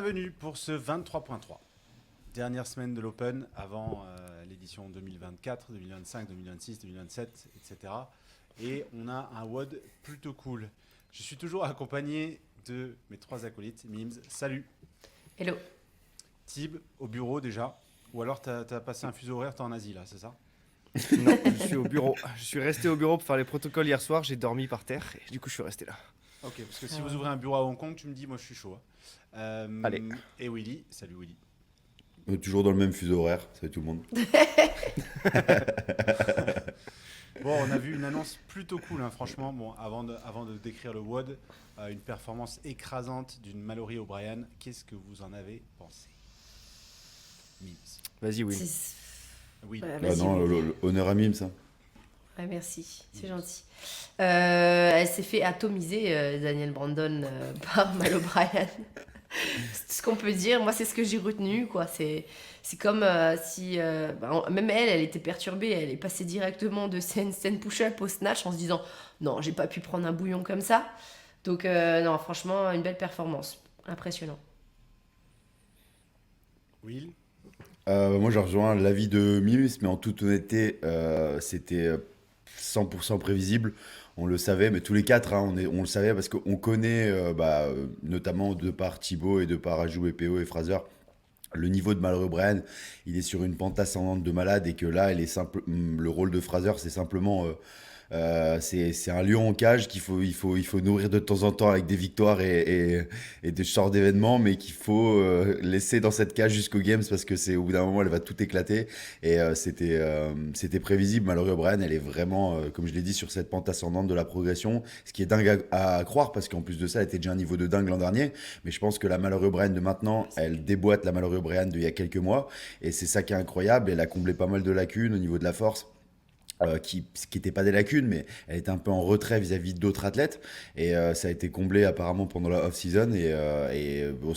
Bienvenue pour ce 23.3. Dernière semaine de l'Open avant l'édition 2024, 2025, 2026, 2027, etc. Et on a un WOD plutôt cool. Je suis toujours accompagné de mes trois acolytes. Mims, salut. Hello. Tib, au bureau déjà. Ou alors t'as passé un fuseau horaire, t'es en Asie là, c'est ça? Non, je suis au bureau. Je suis resté au bureau pour faire les protocoles hier soir. J'ai dormi par terre et du coup, je suis resté là. Ok, parce que si vous ouvrez un bureau à Hong Kong, tu me dis, moi je suis chaud. Allez. Et Willy, salut Willy. Toujours dans le même fuseau horaire, salut tout le monde. Bon, on a vu une annonce plutôt cool, hein, franchement. Bon, avant de décrire le WOD, une performance écrasante d'une Mallory O'Brien. Qu'est-ce que vous en avez pensé? Mims. Vas-y, oui. Oui. Ouais, Ah vas-y, non, oui. honneur à Mime, ça. Ouais, merci, c'est gentil. Elle s'est fait atomiser, Daniel Brandon, par Mal O'Brien. C'est ce qu'on peut dire. Moi, c'est ce que j'ai retenu, quoi. C'est comme si... même elle était perturbée. Elle est passée directement de scène push-up au snatch en se disant « Non, j'ai pas pu prendre un bouillon comme ça. » Donc, non, franchement, une belle performance. Impressionnant. Will. Moi, je rejoins l'avis de Mimes, mais en toute honnêteté, c'était 100% prévisible. On le savait, mais tous les quatre, hein, on le savait parce qu'on connaît, notamment de par Thibaut et de par Ajou et PO et Fraser, le niveau de Malheureux Brian. Il est sur une pente ascendante de malade et que là, le rôle de Fraser, c'est simplement c'est un lion en cage qu'il faut nourrir de temps en temps avec des victoires et des sortes d'événements, mais qu'il faut laisser dans cette cage jusqu'au Games parce que c'est au bout d'un moment elle va tout éclater. Et c'était prévisible. Malheureux O'Brien, elle est vraiment, comme je l'ai dit, sur cette pente ascendante de la progression, ce qui est dingue à croire parce qu'en plus de ça, elle était déjà un niveau de dingue l'an dernier. Mais je pense que la Malheureux O'Brien de maintenant, elle déboîte la Malheureux O'Brien d'il y a quelques mois, et c'est ça qui est incroyable. Elle a comblé pas mal de lacunes au niveau de la force, qui n'étaient pas des lacunes, mais elle était un peu en retrait vis-à-vis d'autres athlètes. Et ça a été comblé apparemment pendant la off-season. Bon,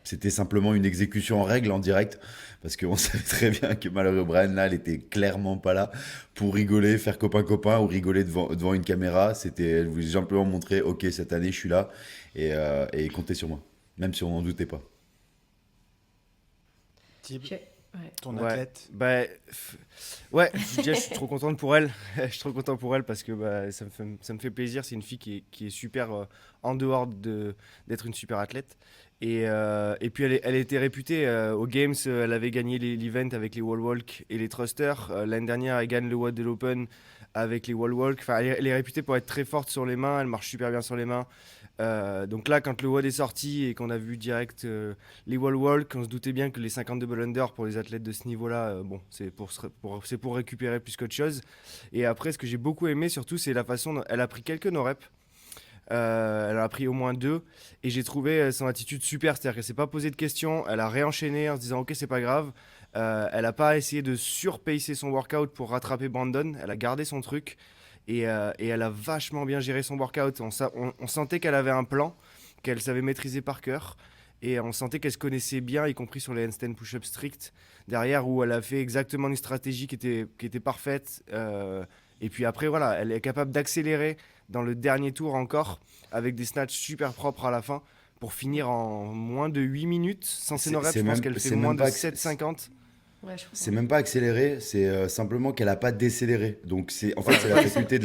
c'était simplement une exécution en règle en direct, parce qu'on savait très bien que malheureux Brian, là, elle était clairement pas là pour rigoler, faire copain-copain ou rigoler devant une caméra. Elle voulait simplement montrer, ok, cette année, je suis là, et comptez sur moi, même si on n'en doutait pas. Tib, Ouais. ton Ouais, athlète. ouais, déjà, je suis trop contente pour elle. Je suis trop content pour elle parce que ça me fait plaisir. C'est une fille qui est super en dehors d'être une super athlète. Et puis, elle était réputée aux Games. Elle avait gagné l'event avec les wall walk et les thrusters. L'année dernière, elle gagne le WOD de l'Open avec les wall walk. Enfin, elle est réputée pour être très forte sur les mains. Elle marche super bien sur les mains. Donc là, quand le WOD est sorti et qu'on a vu direct les wall walk, on se doutait bien que les 50 double under pour les athlètes de ce niveau-là, bon, c'est pour récupérer plus qu'autre chose. Et après, ce que j'ai beaucoup aimé surtout, c'est la façon dont elle a pris quelques no-reps. Elle en a pris au moins deux et j'ai trouvé son attitude super, c'est-à-dire qu'elle s'est pas posé de questions, elle a réenchaîné en se disant ok, c'est pas grave. Elle a pas essayé de surpacer son workout pour rattraper Brandon, elle a gardé son truc. Et elle a vachement bien géré son workout. On sentait qu'elle avait un plan, qu'elle savait maîtriser par cœur. Et on sentait qu'elle se connaissait bien, y compris sur les handstand push-up stricts. Derrière, où elle a fait exactement une stratégie qui était parfaite. Et puis après, voilà, elle est capable d'accélérer dans le dernier tour encore, avec des snatchs super propres à la fin, pour finir en moins de 8 minutes. Sans ses no-reps, je pense qu'elle fait C'est moins même de pas, 7,50. Ouais, je c'est comprends. même pas accéléré, c'est simplement qu'elle a pas décéléré. Donc en fait c'est la faculté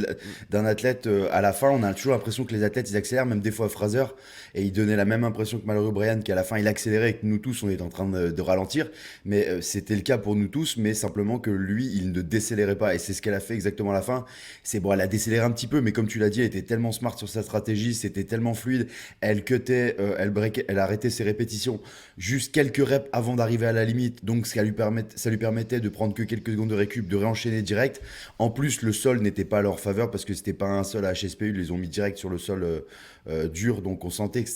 d'un athlète. À la fin, on a toujours l'impression que les athlètes ils accélèrent, même des fois Fraser, et il donnait la même impression que malheureux Brian, qu'à la fin il accélérait et que nous tous on était en train de ralentir. Mais c'était le cas pour nous tous, mais simplement que lui il ne décélérait pas, et c'est ce qu'elle a fait exactement à la fin. C'est bon, elle a décéléré un petit peu, mais comme tu l'as dit, elle était tellement smart sur sa stratégie, c'était tellement fluide. Elle cutait, elle breakait, elle arrêtait ses répétitions juste quelques reps avant d'arriver à la limite, donc ça lui permettait de prendre que quelques secondes de récup, de réenchaîner direct. En plus, le sol n'était pas à leur faveur parce que c'était pas un sol à HSPU, ils les ont mis direct sur le sol dur, donc on sentait que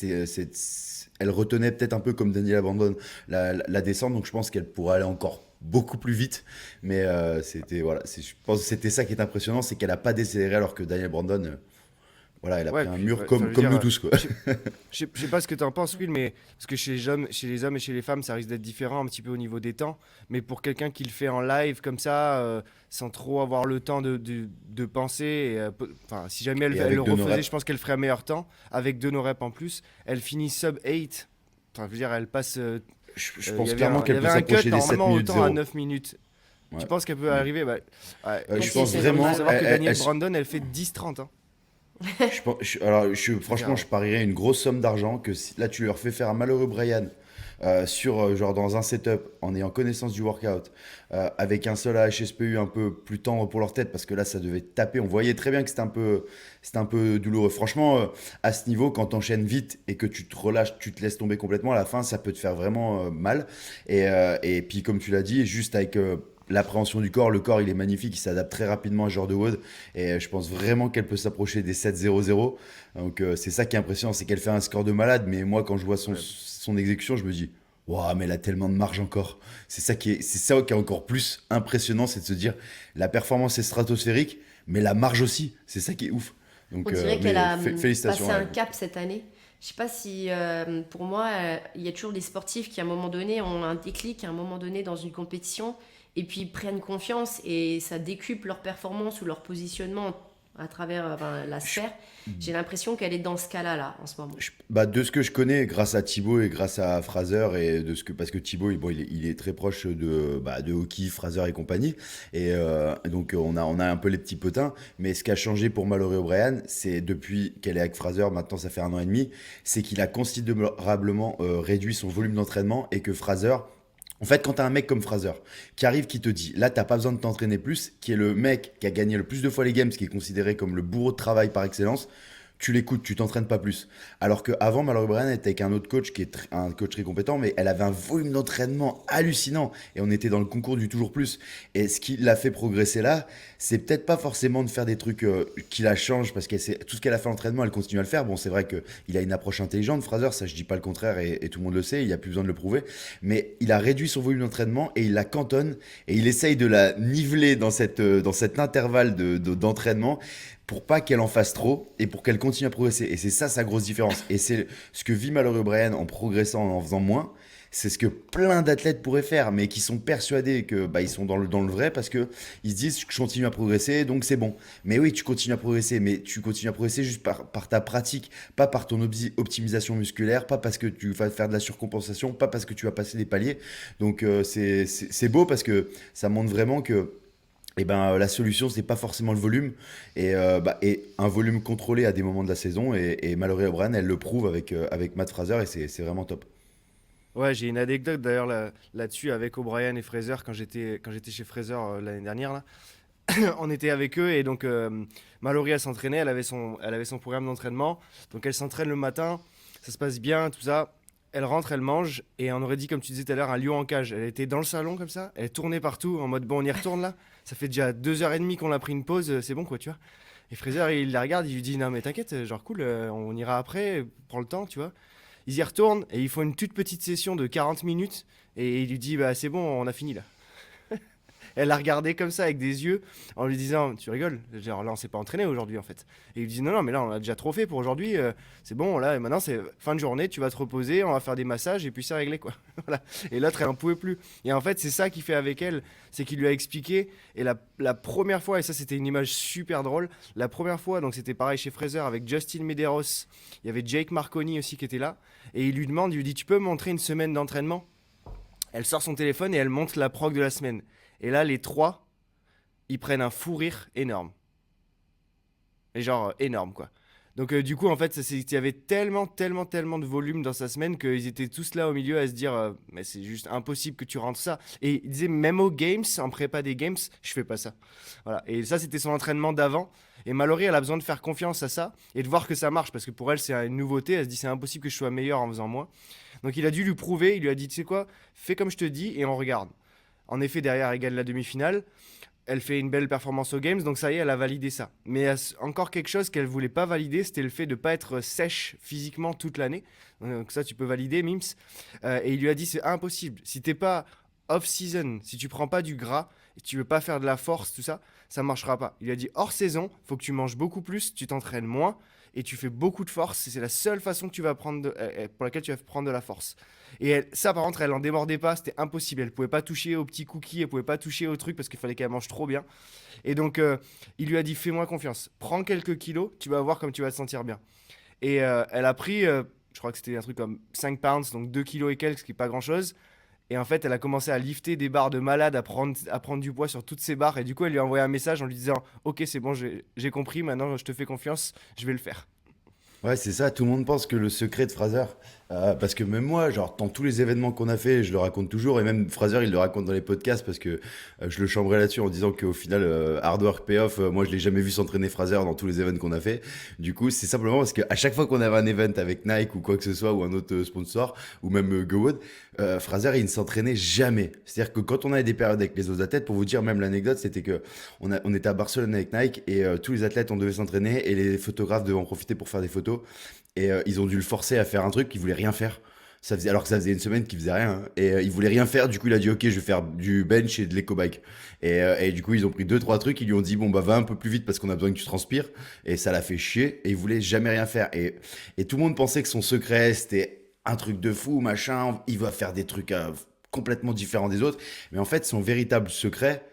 elle retenait peut-être un peu comme Daniel abandonne la descente, donc je pense qu'elle pourrait aller encore beaucoup plus vite, mais voilà, je pense que c'était ça qui est impressionnant, c'est qu'elle a pas décéléré alors que Daniel Brandon, voilà, elle a Ouais, pris un puis, mur ouais, enfin, je veux comme dire, nous tous, quoi. je sais pas ce que tu en penses, Will, mais parce que chez les hommes et chez les femmes, ça risque d'être différent un petit peu au niveau des temps. Mais pour quelqu'un qui le fait en live comme ça, sans trop avoir le temps de penser, enfin, si jamais elle, Et elle le avec de nos refaisait, reps. je pense qu'elle ferait un meilleur temps avec deux no reps en plus. Elle finit sub 8 Enfin, je veux dire, elle passe. Je Il pense y avait clairement il y qu'elle peut avait un cut s'approcher des 7 normalement minutes autant à 0. 9 minutes. Ouais. Tu penses qu'elle peut Ouais. arriver ouais. Je Si, pense c'est vraiment. normal. Faut savoir que elle- Danielle elle- Brandon, elle fait 10-30. Hein. franchement, dire, je parierais une grosse somme d'argent que là, tu leur fais faire un malheureux Brian genre dans un setup en ayant connaissance du workout, avec un seul HSPU un peu plus tendre pour leur tête parce que là, ça devait taper. On voyait très bien que c'était un peu douloureux. Franchement, à ce niveau, quand t'enchaînes vite et que tu te relâches, tu te laisses tomber complètement, à la fin, ça peut te faire vraiment mal. Et puis, comme tu l'as dit, juste avec l'appréhension du corps, le corps il est magnifique, il s'adapte très rapidement à ce genre de WOD et je pense vraiment qu'elle peut s'approcher des 7-0-0. Donc c'est ça qui est impressionnant, c'est qu'elle fait un score de malade, mais moi quand je vois son exécution, je me dis waouh, mais elle a tellement de marge encore. C'est ça qui est encore plus impressionnant, c'est de se dire la performance est stratosphérique, mais la marge aussi, c'est ça qui est ouf. Donc On dirait mais qu'elle a félicitations passé à un elle. cap cette année. Je sais pas si, pour moi, il y a toujours des sportifs qui, à un moment donné, ont un déclic, à un moment donné, dans une compétition, et puis prennent confiance et ça décuple leur performance ou leur positionnement à travers la sphère. J'ai l'impression qu'elle est dans ce cas-là, là, en ce moment. De ce que je connais, grâce à Thibaut et grâce à Fraser, et parce que Thibaut, il est très proche de Hockey, Fraser et compagnie, et donc on a un peu les petits potins, mais ce qui a changé pour Mallory O'Brien, c'est depuis qu'elle est avec Fraser, maintenant ça fait 1 an et demi, c'est qu'il a considérablement réduit son volume d'entraînement et que Fraser. En fait, quand t'as un mec comme Fraser qui arrive, qui te dit là, t'as pas besoin de t'entraîner plus, qui est le mec qui a gagné le plus de fois les games, qui est considéré comme le bourreau de travail par excellence, tu l'écoutes, tu t'entraînes pas plus. Alors qu'avant, Mallory Bryan était avec un autre coach qui est un coach très compétent, mais elle avait un volume d'entraînement hallucinant et on était dans le concours du toujours plus. Et ce qui l'a fait progresser là, c'est peut-être pas forcément de faire des trucs qui la changent parce que tout ce qu'elle a fait en entraînement, elle continue à le faire. Bon, c'est vrai qu'il a une approche intelligente, Fraser, ça je dis pas le contraire et tout le monde le sait, il n'y a plus besoin de le prouver. Mais il a réduit son volume d'entraînement et il la cantonne et il essaye de la niveler dans cet intervalle d'entraînement pour pas qu'elle en fasse trop et pour qu'elle continue à progresser. Et c'est ça sa grosse différence. Et c'est ce que vit Mallory O'Brien en progressant, en faisant moins. C'est ce que plein d'athlètes pourraient faire, mais qui sont persuadés que ils sont dans le vrai parce que ils se disent je continue à progresser, donc c'est bon. Mais oui, tu continues à progresser, mais tu continues à progresser juste par ta pratique, pas par ton optimisation musculaire, pas parce que tu vas faire de la surcompensation, pas parce que tu vas passer des paliers. Donc c'est beau parce que ça montre vraiment que la solution, c'est pas forcément le volume et un volume contrôlé à des moments de la saison. Et Mallory O'Brien, elle le prouve avec Matt Fraser et c'est vraiment top. Ouais, j'ai une anecdote d'ailleurs là-dessus avec O'Brien et Fraser quand j'étais chez Fraser l'année dernière là. On était avec eux et donc Mallory elle s'entraînait, elle avait son programme d'entraînement. Donc elle s'entraîne le matin, ça se passe bien, tout ça. Elle rentre, elle mange et on aurait dit comme tu disais tout à l'heure un lion en cage. Elle était dans le salon comme ça, elle tournait partout en mode bon on y retourne là. Ça fait déjà 2h30 qu'on a pris une pause, c'est bon quoi tu vois. Et Fraser il la regarde, il lui dit non mais t'inquiète, genre cool, on ira après, prends le temps tu vois. Ils y retournent et ils font une toute petite session de 40 minutes et il lui dit bah c'est bon on a fini là. Elle l'a regardé comme ça avec des yeux en lui disant tu rigoles, genre là on s'est pas entraîné aujourd'hui en fait. Et il lui dit non mais là on a déjà trop fait pour aujourd'hui, c'est bon là et maintenant c'est fin de journée, tu vas te reposer, on va faire des massages et puis c'est réglé quoi. Voilà. Et l'autre elle en pouvait plus. Et en fait c'est ça qu'il fait avec elle, c'est qu'il lui a expliqué et la première fois, et ça c'était une image super drôle, la première fois donc c'était pareil chez Fraser avec Justin Medeiros, il y avait Jake Marconi aussi qui était là et il lui dit tu peux me montrer une semaine d'entraînement. Elle sort son téléphone et elle montre la prog de la semaine. Et là, les trois, ils prennent un fou rire énorme. Et genre, énorme, quoi. Donc, du coup, en fait, il y avait tellement de volume dans sa semaine qu'ils étaient tous là au milieu à se dire mais c'est juste impossible que tu rentres ça. Et il disait, même aux Games, en prépa des Games, je fais pas ça. Voilà. Et ça, c'était son entraînement d'avant. Et Mallory, elle a besoin de faire confiance à ça et de voir que ça marche. Parce que pour elle, c'est une nouveauté. Elle se dit, c'est impossible que je sois meilleur en faisant moins. Donc, il a dû lui prouver. Il lui a dit, tu sais quoi, fais comme je te dis et on regarde. En effet, derrière, elle gagne la demi-finale. Elle fait une belle performance aux Games, donc ça y est, elle a validé ça. Mais il y a encore quelque chose qu'elle voulait pas valider, c'était le fait de pas être sèche physiquement toute l'année. Donc ça, tu peux valider, Mims. Et il lui a dit, c'est impossible. Si t'es pas off-season, si tu prends pas du gras, et tu veux pas faire de la force, tout ça, ça marchera pas. Il lui a dit, hors saison, faut que tu manges beaucoup plus, tu t'entraînes moins, et tu fais beaucoup de force. C'est la seule façon que tu vas prendre pour laquelle tu vas prendre de la force. Et ça, par contre, elle en démordait pas, c'était impossible. Elle pouvait pas toucher aux petits cookies, elle pouvait pas toucher aux trucs parce qu'il fallait qu'elle mange trop bien. Et donc, il lui a dit, fais-moi confiance, prends quelques kilos, tu vas voir comme tu vas te sentir bien. Et elle a pris, je je crois que c'était un truc comme 5 pounds, donc 2 kilos et quelques, ce qui est pas grand chose. Et en fait, elle a commencé à lifter des barres de malade, à prendre du poids sur toutes ces barres. Et du coup, elle lui a envoyé un message en lui disant: Ok, c'est bon, j'ai compris, maintenant je te fais confiance, je vais le faire. Ouais, c'est ça, tout le monde pense que le secret de Fraser, parce que même moi, genre, dans tous les événements qu'on a fait, je le raconte toujours, et même Fraser, il le raconte dans les podcasts, parce que je le chambrais là-dessus en disant qu'au final, hard work payoff, moi, je l'ai jamais vu s'entraîner Fraser dans tous les événements qu'on a fait. Du coup, c'est simplement parce qu'à chaque fois qu'on avait un event avec Nike ou quoi que ce soit, ou un autre sponsor, ou même GoWood, Fraser, il ne s'entraînait jamais. C'est-à-dire que quand on avait des périodes avec les autres athlètes, pour vous dire même l'anecdote, c'était que on était à Barcelone avec Nike, et tous les athlètes, on devait s'entraîner, et les photographes devaient en profiter pour faire des photos. Et ils ont dû le forcer à faire un truc qu'il voulait rien faire. Alors que ça faisait une semaine qu'il faisait rien, hein. Et il voulait rien faire. Du coup, il a dit: Ok, je vais faire du bench et de l'éco-bike. Et du coup, ils ont pris deux, trois trucs. Ils lui ont dit: Bon, bah, va un peu plus vite parce qu'on a besoin que tu transpires. Et ça l'a fait chier. Et il voulait jamais rien faire. Et tout le monde pensait que son secret, c'était un truc de fou, machin. Il va faire des trucs complètement différents des autres. Mais en fait, son véritable secret,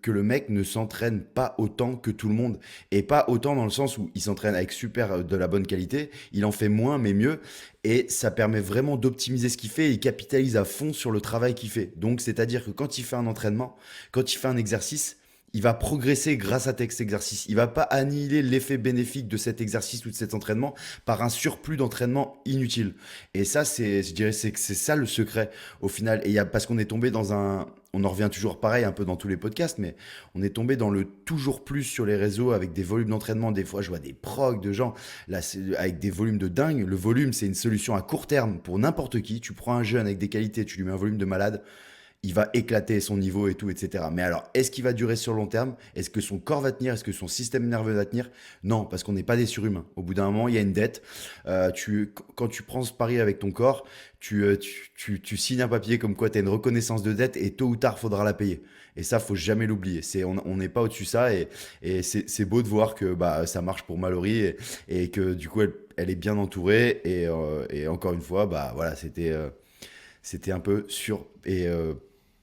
que le mec ne s'entraîne pas autant que tout le monde. Et pas autant dans le sens où il s'entraîne avec super de la bonne qualité, il en fait moins mais mieux. Et ça permet vraiment d'optimiser ce qu'il fait et il capitalise à fond sur le travail qu'il fait. Donc c'est-à-dire que quand il fait un entraînement, quand il fait un exercice, il va progresser grâce à cet exercice. Il va pas annihiler l'effet bénéfique de cet exercice ou de cet entraînement par un surplus d'entraînement inutile. Et ça, je dirais, c'est ça le secret au final. Et parce qu'on est tombé dans on en revient toujours pareil un peu dans tous les podcasts, mais on est tombé dans le toujours plus sur les réseaux avec des volumes d'entraînement. Des fois, je vois des progs de gens là, avec des volumes de dingue. Le volume, c'est une solution à court terme pour n'importe qui. Tu prends un jeune avec des qualités, tu lui mets un volume de malade, il va éclater son niveau et tout, etc. Mais alors, est-ce qu'il va durer sur le long terme? Est-ce que son corps va tenir? Est-ce que son système nerveux va tenir? Non, parce qu'on n'est pas des surhumains. Au bout d'un moment, il y a une dette. Quand tu prends ce pari avec ton corps, tu signes un papier comme quoi tu as une reconnaissance de dette et tôt ou tard, il faudra la payer. Et ça, faut jamais l'oublier. On n'est pas au-dessus de ça et c'est beau de voir que bah, ça marche pour Mallory et que du coup, elle est bien entourée. Et encore une fois, bah, voilà, c'était un peu sûr et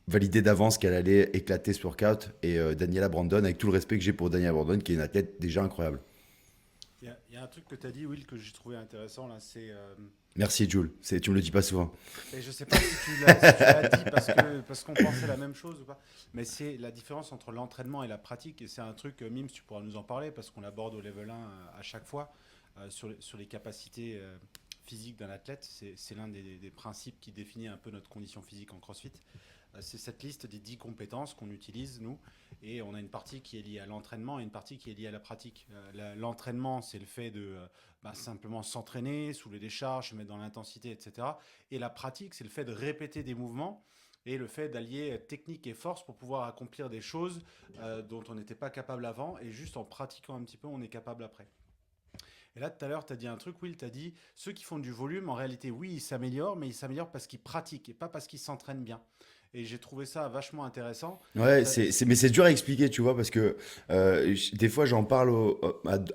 validé d'avance qu'elle allait éclater ce workout. Et Daniela Brandon, avec tout le respect que j'ai pour Daniela Brandon, qui est une athlète déjà incroyable. Il y a un truc que tu as dit, Will, que j'ai trouvé intéressant là, c'est. Merci Jules, tu me le dis pas souvent. Et je sais pas si tu l'as dit parce qu'on pensait la même chose ou pas, mais c'est la différence entre l'entraînement et la pratique. Et c'est un truc, Mims, tu pourras nous en parler parce qu'on l'aborde au level 1 à chaque fois sur les capacités physiques d'un athlète. C'est l'un des principes qui définit un peu notre condition physique en CrossFit. C'est cette liste des 10 compétences qu'on utilise, nous, et on a une partie qui est liée à l'entraînement et une partie qui est liée à la pratique. L'entraînement, c'est le fait de simplement s'entraîner, soulever des charges, se mettre dans l'intensité, etc. Et la pratique, c'est le fait de répéter des mouvements et le fait d'allier technique et force pour pouvoir accomplir des choses dont on n'était pas capable avant, et juste en pratiquant un petit peu, on est capable après. Et là, tout à l'heure, tu as dit un truc, Will, tu as dit, ceux qui font du volume, en réalité, oui, ils s'améliorent, mais ils s'améliorent parce qu'ils pratiquent et pas parce qu'ils s'entraînent bien. Et j'ai trouvé ça vachement intéressant. Ouais, mais c'est dur à expliquer, tu vois, parce que des fois j'en parle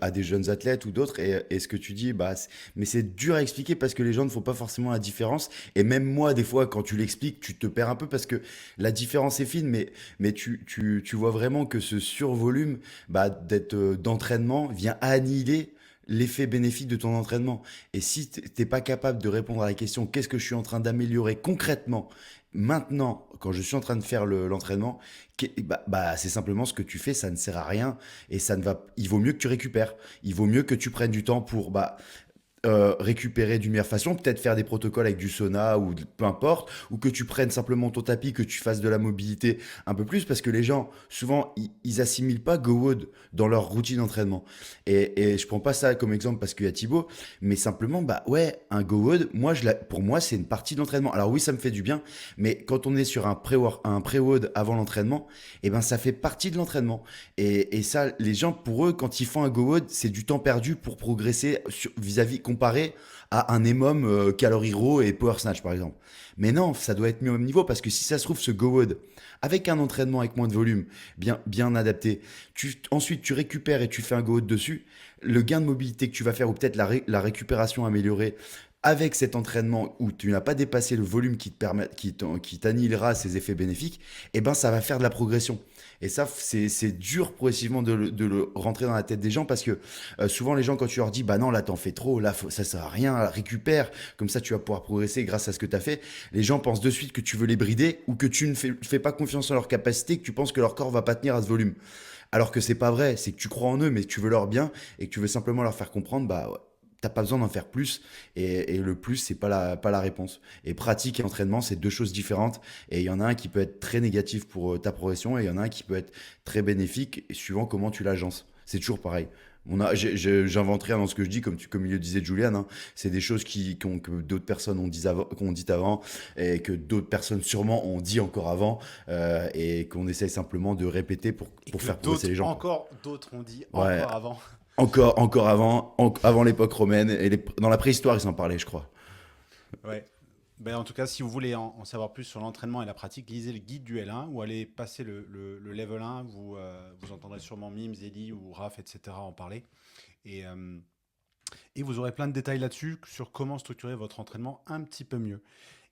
à des jeunes athlètes ou d'autres, et ce que tu dis, bah, mais c'est dur à expliquer parce que les gens ne font pas forcément la différence. Et même moi, des fois, quand tu l'expliques, tu te perds un peu parce que la différence est fine, mais tu vois vraiment que ce survolume bah, d'entraînement vient annihiler l'effet bénéfique de ton entraînement. Et si t'es pas capable de répondre à la question: qu'est-ce que je suis en train d'améliorer concrètement maintenant quand je suis en train de faire l'entraînement, c'est simplement ce que tu fais, ça ne sert à rien et il vaut mieux que tu récupères, il vaut mieux que tu prennes du temps pour récupérer d'une meilleure façon, peut-être faire des protocoles avec du sauna ou peu importe, ou que tu prennes simplement ton tapis, que tu fasses de la mobilité un peu plus, parce que les gens, souvent, ils assimilent pas GoWood dans leur routine d'entraînement. Et je prends pas ça comme exemple parce qu'il y a Thibaut, mais simplement, bah ouais, un GoWood, pour moi, c'est une partie de l'entraînement. Alors oui, ça me fait du bien, mais quand on est sur un pré-WOD avant l'entraînement, eh ben, ça fait partie de l'entraînement. Et ça, les gens, pour eux, quand ils font un GoWood, c'est du temps perdu pour progresser vis-à-vis comparé à un EMOM Calorie Raw et Power Snatch par exemple. Mais non, ça doit être mis au même niveau parce que si ça se trouve, ce GoWood, avec un entraînement avec moins de volume, bien adapté, ensuite tu récupères et tu fais un GoWood dessus, le gain de mobilité que tu vas faire ou peut-être la récupération améliorée avec cet entraînement où tu n'as pas dépassé le volume qui t'annihilera ces effets bénéfiques, eh ben ça va faire de la progression. Et ça, c'est dur progressivement de le rentrer dans la tête des gens parce que souvent les gens, quand tu leur dis, bah non, là, t'en fais trop, là, ça sert à rien, récupère, comme ça, tu vas pouvoir progresser grâce à ce que t'as fait. Les gens pensent de suite que tu veux les brider ou que tu ne fais pas confiance en leur capacité, que tu penses que leur corps va pas tenir à ce volume. Alors que c'est pas vrai, c'est que tu crois en eux, mais que tu veux leur bien et que tu veux simplement leur faire comprendre, bah, ouais, t'as pas besoin d'en faire plus. Et le plus, c'est pas la réponse. Et pratique et entraînement, c'est deux choses différentes. Et il y en a un qui peut être très négatif pour ta progression et il y en a un qui peut être très bénéfique, suivant comment tu l'agences. C'est toujours pareil. J'invente rien dans ce que je dis, comme il le disait Julian, hein. C'est des choses que d'autres personnes qu'on dit avant et que d'autres personnes sûrement ont dit encore avant et qu'on essaye simplement de répéter Et pour que faire progresser les gens. encore d'autres ont dit Ouais, encore avant. encore avant, avant l'époque romaine et dans la préhistoire, ils s'en parlaient, je crois. Ouais. Ben, en tout cas, si vous voulez en savoir plus sur l'entraînement et la pratique, lisez le guide du L1 ou allez passer le level 1. Vous entendrez sûrement Mims, Eli ou Raph, etc. en parler. Et, euh, et vous aurez plein de détails là-dessus sur comment structurer votre entraînement un petit peu mieux.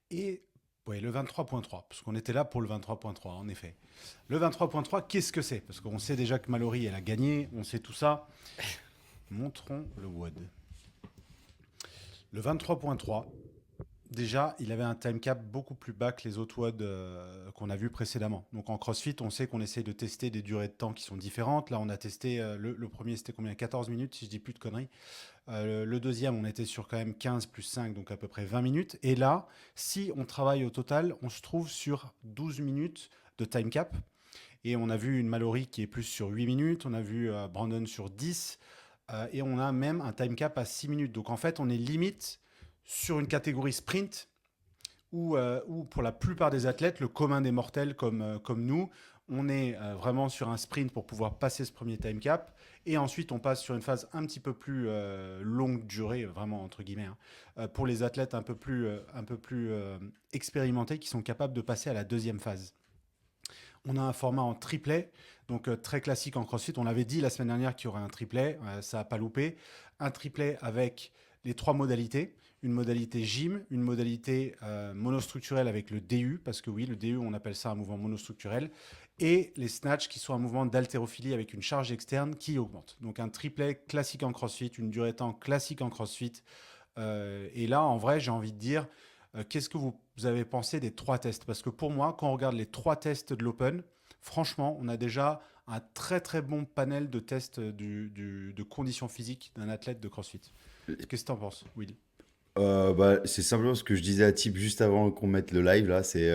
Et ouais, le 23.3, parce qu'on était là pour le 23.3, en effet. Le 23.3, qu'est-ce que c'est? Parce qu'on sait déjà que Mallory, elle a gagné, on sait tout ça. Montrons le WOD. Le 23.3, déjà, il avait un time cap beaucoup plus bas que les autres WOD qu'on a vus précédemment. Donc en CrossFit, on sait qu'on essaie de tester des durées de temps qui sont différentes. Là, on a testé, le premier, c'était combien? 14 minutes, si je dis plus de conneries. Le deuxième, on était sur quand même 15 plus 5, donc à peu près 20 minutes. Et là, si on travaille au total, on se trouve sur 12 minutes de time cap. Et on a vu une Mallory qui est plus sur 8 minutes, on a vu Brandon sur 10, et on a même un time cap à 6 minutes. Donc en fait, on est limite sur une catégorie sprint où pour la plupart des athlètes, le commun des mortels comme nous, on est vraiment sur un sprint pour pouvoir passer ce premier time cap. Et ensuite, on passe sur une phase un petit peu plus longue durée, vraiment entre guillemets, hein, pour les athlètes un peu plus expérimentés qui sont capables de passer à la deuxième phase. On a un format en triplet, donc très classique en CrossFit. On l'avait dit la semaine dernière qu'il y aurait un triplet, ça n'a pas loupé. Un triplet avec les trois modalités. Une modalité gym, une modalité monostructurelle avec le DU, parce que oui, le DU, on appelle ça un mouvement monostructurel, et les snatchs qui sont un mouvement d'haltérophilie avec une charge externe qui augmente. Donc un triplet classique en CrossFit, une durée de temps classique en CrossFit. Et là, en vrai, j'ai envie de dire, qu'est-ce que vous avez pensé des trois tests? Parce que pour moi, quand on regarde les trois tests de l'Open, franchement, on a déjà un très très bon panel de tests de conditions physiques d'un athlète de CrossFit. Qu'est-ce que tu en penses, Will? Bah, c'est simplement ce que je disais à Tip juste avant qu'on mette le live là. C'est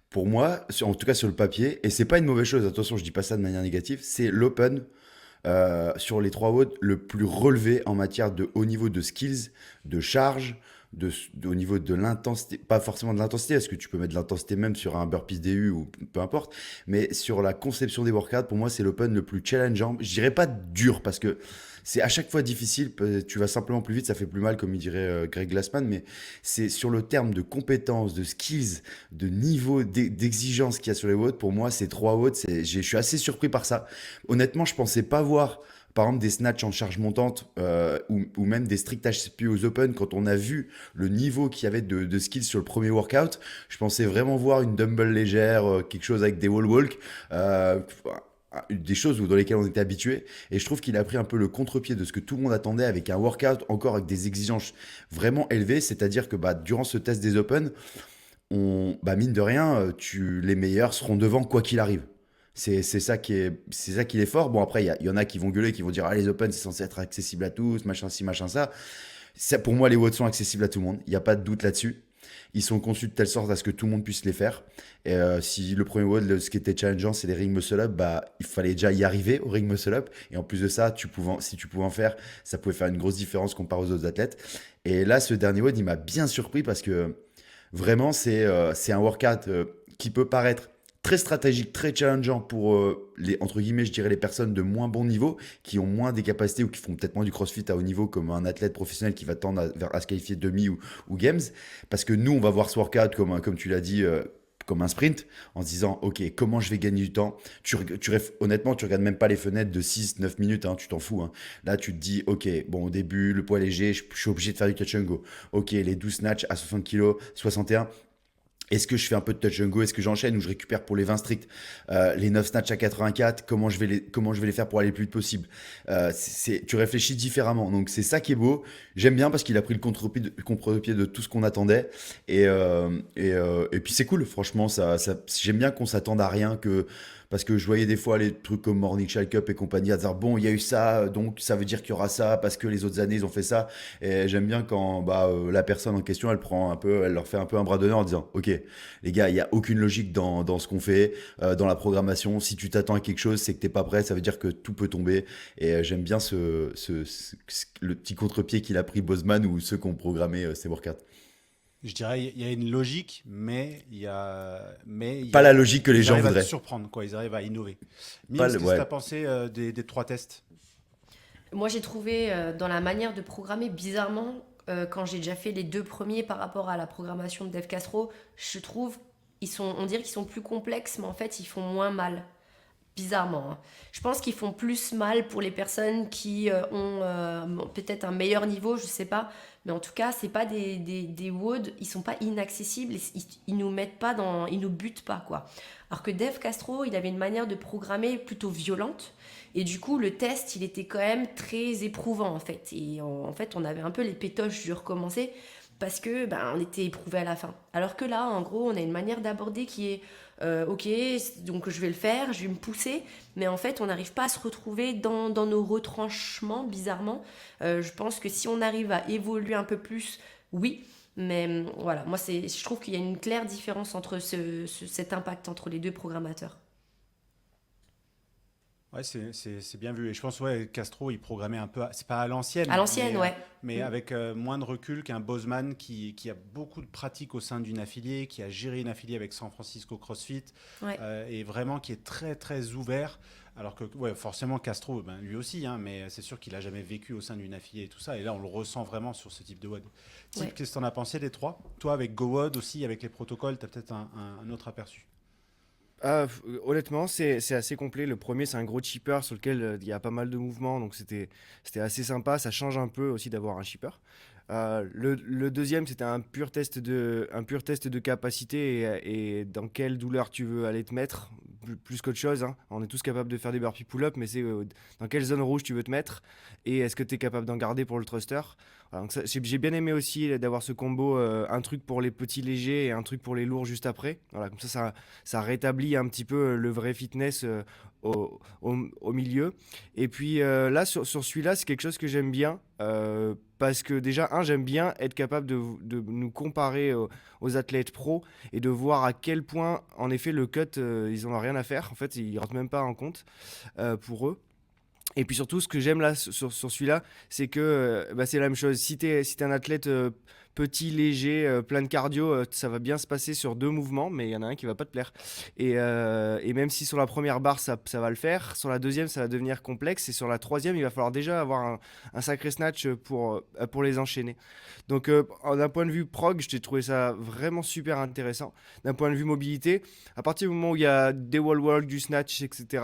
pour moi, en tout cas sur le papier, et c'est pas une mauvaise chose. Attention, je dis pas ça de manière négative. C'est l'Open sur les trois WOD le plus relevé en matière de haut niveau de skills, de charge, au niveau de l'intensité, pas forcément de l'intensité, parce que tu peux mettre de l'intensité même sur un burpees DU ou peu importe, mais sur la conception des workouts, pour moi, c'est l'Open le plus challengeant. Je dirais pas dur, parce que c'est à chaque fois difficile, tu vas simplement plus vite, ça fait plus mal, comme il dirait Greg Glassman, mais c'est sur le terme de compétences, de skills, de niveau d'exigence qu'il y a sur les WOD. Pour moi, ces trois WOD, je suis assez surpris par ça. Honnêtement, je pensais pas voir par exemple des snatchs en charge montante ou même des strict HCP aux Open. Quand on a vu le niveau qu'il y avait de skills sur le premier workout, je pensais vraiment voir une dumbbell légère, quelque chose avec des wall walk, des choses dans lesquelles on était habitué. Et je trouve qu'il a pris un peu le contre-pied de ce que tout le monde attendait, avec un workout encore avec des exigences vraiment élevées. C'est-à-dire que durant ce test des Open, mine de rien, les meilleurs seront devant quoi qu'il arrive. C'est ça qui est fort. Bon, après, il y en a qui vont gueuler, qui vont dire, ah, les Open, c'est censé être accessible à tous, machin ci, machin ça. Pour moi, les WOD sont accessibles à tout le monde. Il n'y a pas de doute là-dessus. Ils sont conçus de telle sorte à ce que tout le monde puisse les faire. Et si le premier WOD, ce qui était challengeant, c'est les ring muscle up, il fallait déjà y arriver au ring muscle up. Et en plus de ça, si tu pouvais en faire, ça pouvait faire une grosse différence comparé aux autres athlètes. Et là, ce dernier WOD, il m'a bien surpris parce que vraiment, c'est un workout qui peut paraître très stratégique, très challengeant pour entre guillemets, je dirais les personnes de moins bon niveau, qui ont moins des capacités ou qui font peut-être moins du crossfit à haut niveau, comme un athlète professionnel qui va tendre à se qualifier demi ou games. Parce que nous, on va voir ce workout comme tu l'as dit, comme un sprint, en se disant, ok, comment je vais gagner du temps? Honnêtement, tu regardes même pas les fenêtres de 6-9 minutes, hein, tu t'en fous. Hein. Là, tu te dis, ok, bon, au début, le poids léger, je suis obligé de faire du touch and go. Ok, les 12 snatchs à 60 kg, 61. Est-ce que je fais un peu de touch and go? Est-ce que j'enchaîne ou je récupère pour les 20 stricts? Les 9 snatch à 84, comment je vais les faire pour aller le plus vite possible? Tu réfléchis différemment. Donc c'est ça qui est beau. J'aime bien parce qu'il a pris le contre-pied de tout ce qu'on attendait. Et puis c'est cool, franchement. J'aime bien qu'on s'attende à rien parce que je voyais des fois les trucs comme Morning Shake Cup et compagnie à dire bon, il y a eu ça, donc ça veut dire qu'il y aura ça parce que les autres années ils ont fait ça. Et j'aime bien quand la personne en question elle leur fait un peu un bras d'honneur en disant ok, les gars, il n'y a aucune logique dans ce qu'on fait, dans la programmation. Si tu t'attends à quelque chose, c'est que t'es pas prêt, ça veut dire que tout peut tomber. Et j'aime bien le petit contre-pied qu'il a pris Bosman ou ceux qui ont programmé ces workouts. Je dirais il y a une logique, mais Pas la logique que les ils gens arrivent à voudraient. te surprendre, quoi. Ils arrivent à innover. Pas Qu'est-ce le- que ouais. tu as pensé des 3 tests? Moi, j'ai trouvé dans la manière de programmer, bizarrement, quand j'ai déjà fait les 2 premiers par rapport à la programmation de Dev Castro, je trouve, on dirait qu'ils sont plus complexes, mais en fait, ils font moins mal. Bizarrement, hein. Je pense qu'ils font plus mal pour les personnes qui ont peut-être un meilleur niveau, je sais pas. Mais en tout cas, c'est pas des WOD, ils sont pas inaccessibles, ils nous mettent pas ils nous butent pas, quoi. Alors que Dev Castro, il avait une manière de programmer plutôt violente. Et du coup, le test, il était quand même très éprouvant, en fait. Et en fait, on avait un peu les pétoches du recommencer parce que on était éprouvé à la fin. Alors que là, en gros, on a une manière d'aborder qui est ok, donc je vais le faire, je vais me pousser, mais en fait, on n'arrive pas à se retrouver dans nos retranchements, bizarrement. Je pense que si on arrive à évoluer un peu plus, oui, mais voilà, moi, je trouve qu'il y a une claire différence entre cet impact entre les 2 programmateurs. Ouais, c'est bien vu. Et je pense, ouais, Castro, il programmait un peu, c'est pas à l'ancienne, À l'ancienne, ouais. mais avec moins de recul qu'un Bozeman qui a beaucoup de pratique au sein d'une affiliée, qui a géré une affiliée avec San Francisco CrossFit, Ouais. et vraiment qui est très, très ouvert. Alors que, ouais, forcément, Castro, lui aussi, hein, mais c'est sûr qu'il a jamais vécu au sein d'une affiliée et tout ça. Et là, on le ressent vraiment sur ce type de WOD. Ouais. Qu'est-ce que tu en as pensé des 3? Toi, avec GoWOD aussi, avec les protocoles, tu as peut-être un autre aperçu. Honnêtement, c'est assez complet. Le premier, c'est un gros chipper sur lequel il y a pas mal de mouvements, donc c'était assez sympa. Ça change un peu aussi d'avoir un chipper. Le deuxième, c'était un pur test de capacité et dans quelle douleur tu veux aller te mettre, plus qu'autre chose, hein. On est tous capables de faire des burpees pull-up, mais c'est dans quelle zone rouge tu veux te mettre et est-ce que tu es capable d'en garder pour le thruster. Voilà, donc j'ai bien aimé aussi d'avoir ce combo, un truc pour les petits légers et un truc pour les lourds juste après. Voilà, comme ça rétablit un petit peu le vrai fitness au milieu. Et puis là, sur celui-là, c'est quelque chose que j'aime bien. Parce que déjà, j'aime bien être capable de nous comparer aux athlètes pros et de voir à quel point, en effet, le cut, ils n'en ont rien à faire. En fait, ils ne rentrent même pas en compte pour eux. Et puis surtout, ce que j'aime là sur celui-là, c'est que c'est la même chose. Si t'es un athlète petit, léger, plein de cardio, ça va bien se passer sur 2 mouvements, mais il y en a un qui va pas te plaire. Et même si sur la première barre, ça va le faire, sur la deuxième, ça va devenir complexe, et sur la troisième, il va falloir déjà avoir un sacré snatch pour les enchaîner. Donc d'un point de vue prog, je t'ai trouvé ça vraiment super intéressant. D'un point de vue mobilité, à partir du moment où il y a des wall walk, du snatch, etc.,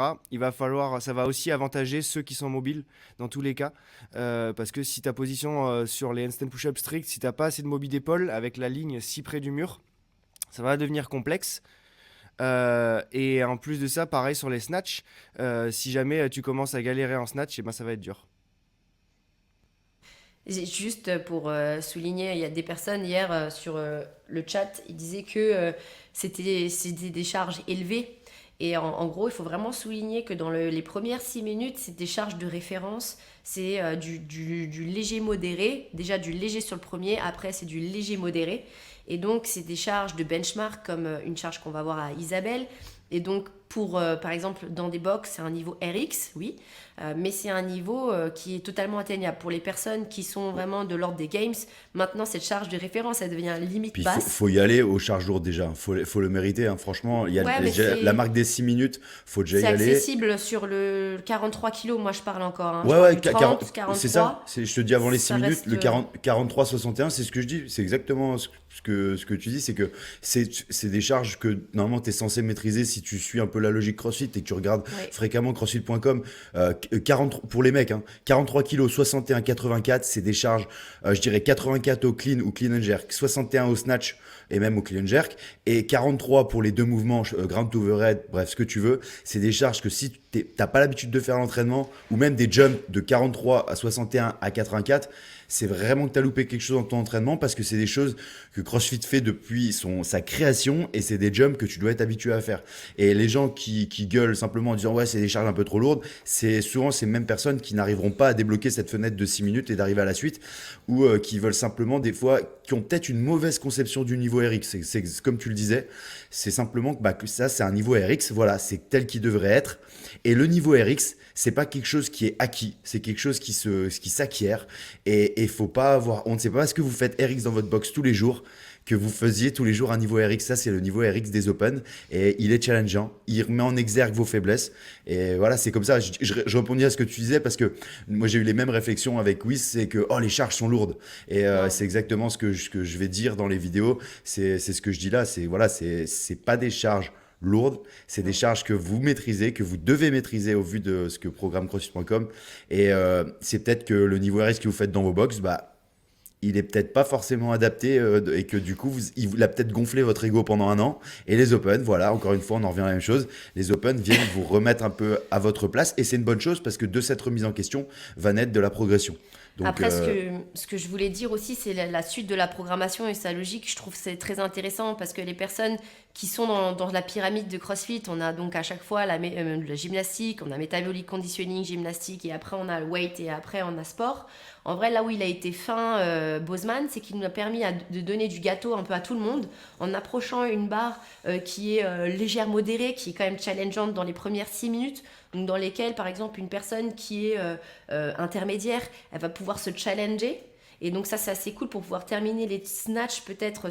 ça va aussi avantager ceux qui sont mobiles dans tous les cas. Parce que si ta position sur les handstand push-up strict, si tu n'as pas assez de mobilité d'épaule avec la ligne si près du mur, ça va devenir complexe. Et en plus de ça, pareil sur les snatchs, si jamais tu commences à galérer en snatch, ça va être dur. Juste pour souligner, il y a des personnes hier sur le chat, ils disaient que c'était des charges élevées. Et en gros, il faut vraiment souligner que dans les premières 6 minutes, c'est des charges de référence. C'est du léger modéré. Déjà du léger sur le premier, après c'est du léger modéré. Et donc, c'est des charges de benchmark comme une charge qu'on va voir à Isabelle. Et donc, par exemple, dans des box, c'est un niveau RX, oui, mais c'est un niveau qui est totalement atteignable. Pour les personnes qui sont vraiment de l'ordre des games, maintenant, cette charge de référence, elle devient limite Puis basse. faut y aller aux charges lourdes déjà. Faut le mériter, hein. Franchement, il y a Ouais, mais déjà la marque des 6 minutes. Faut déjà y C'est aller. accessible sur le 43 kilos, moi je parle encore. Hein. Ouais, Je parle ouais, du 30, 43. c'est ça. Je te dis avant les 6 ça minutes, reste, le 43-61, c'est ce que je dis. C'est exactement ce que tu dis. C'est que c'est des charges que normalement tu es censé maîtriser si tu suis un peu peu la logique CrossFit et que tu regardes Ouais. fréquemment CrossFit.com, 43 pour les mecs, 43 kilos, 61, 84, c'est des charges, je dirais 84 au clean ou clean and jerk, 61 au snatch et même au clean and jerk, et 43 pour les deux mouvements, ground to overhead, bref, ce que tu veux. C'est des charges que si t'as pas l'habitude de faire à l'entraînement, ou même des jumps de 43 à 61 à 84, c'est vraiment que tu as loupé quelque chose dans ton entraînement, parce que c'est des choses que CrossFit fait depuis sa création, et c'est des jumps que tu dois être habitué à faire. Et les gens qui gueulent simplement en disant ouais, c'est des charges un peu trop lourdes, c'est souvent ces mêmes personnes qui n'arriveront pas à débloquer cette fenêtre de 6 minutes et d'arriver à la suite, ou qui veulent simplement des fois, qui ont peut-être une mauvaise conception du niveau RX. C'est comme tu le disais, c'est simplement que ça c'est un niveau RX, voilà, c'est tel qu'il devrait être. Et le niveau RX, c'est pas quelque chose qui est acquis, c'est quelque chose qui s'acquiert. Et il faut pas avoir honte. C'est pas parce que vous faites RX dans votre box tous les jours que vous faisiez tous les jours un niveau RX. Ça, c'est le niveau RX des Open. Et il est challengeant. Il remet en exergue vos faiblesses. Et voilà, c'est comme ça. Je répondis à ce que tu disais, parce que moi, j'ai eu les mêmes réflexions avec Wiz. C'est que les charges sont lourdes. Et Ouais. c'est exactement ce que je vais dire dans les vidéos. C'est ce que je dis là. C'est pas des charges lourdes, c'est des charges que vous maîtrisez, que vous devez maîtriser au vu de ce que programme CrossFit.com. Et c'est peut-être que le niveau RX que vous faites dans vos box, il est peut-être pas forcément adapté, et que du coup, il a peut-être gonflé votre ego pendant un an. Et les Open, voilà, encore une fois, on en revient à la même chose. Les Open viennent vous remettre un peu à votre place, et c'est une bonne chose, parce que de cette remise en question va naître de la progression. Donc, Après, ce que je voulais dire aussi, c'est la suite de la programmation et sa logique. Je trouve que c'est très intéressant, parce que les personnes qui sont dans la pyramide de CrossFit, on a donc à chaque fois la gymnastique, on a metabolic conditioning, gymnastique, et après on a le weight, et après on a sport. En vrai, là où il a été fin, Bozeman, c'est qu'il nous a permis de donner du gâteau un peu à tout le monde, en approchant une barre qui est légère, modérée, qui est quand même challengeante dans les premières 6 minutes, donc dans lesquelles, par exemple, une personne qui est intermédiaire, elle va pouvoir se challenger. Et donc ça, c'est assez cool pour pouvoir terminer les snatchs peut-être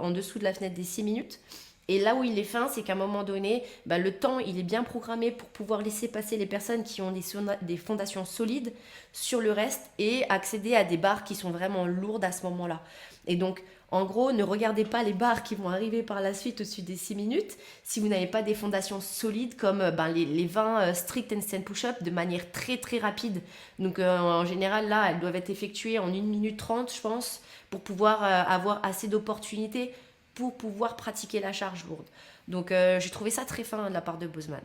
en dessous de la fenêtre des 6 minutes. Et là où il est fin, c'est qu'à un moment donné, le temps, il est bien programmé pour pouvoir laisser passer les personnes qui ont des fondations solides sur le reste, et accéder à des barres qui sont vraiment lourdes à ce moment-là. Et donc, en gros, ne regardez pas les barres qui vont arriver par la suite au-dessus des 6 minutes si vous n'avez pas des fondations solides, comme les 20 strict handstand push-up de manière très très rapide. Donc en général, là, elles doivent être effectuées en 1 minute 30, je pense, pour pouvoir avoir assez d'opportunités pour pouvoir pratiquer la charge lourde. Donc j'ai trouvé ça très fin de la part de Bozeman.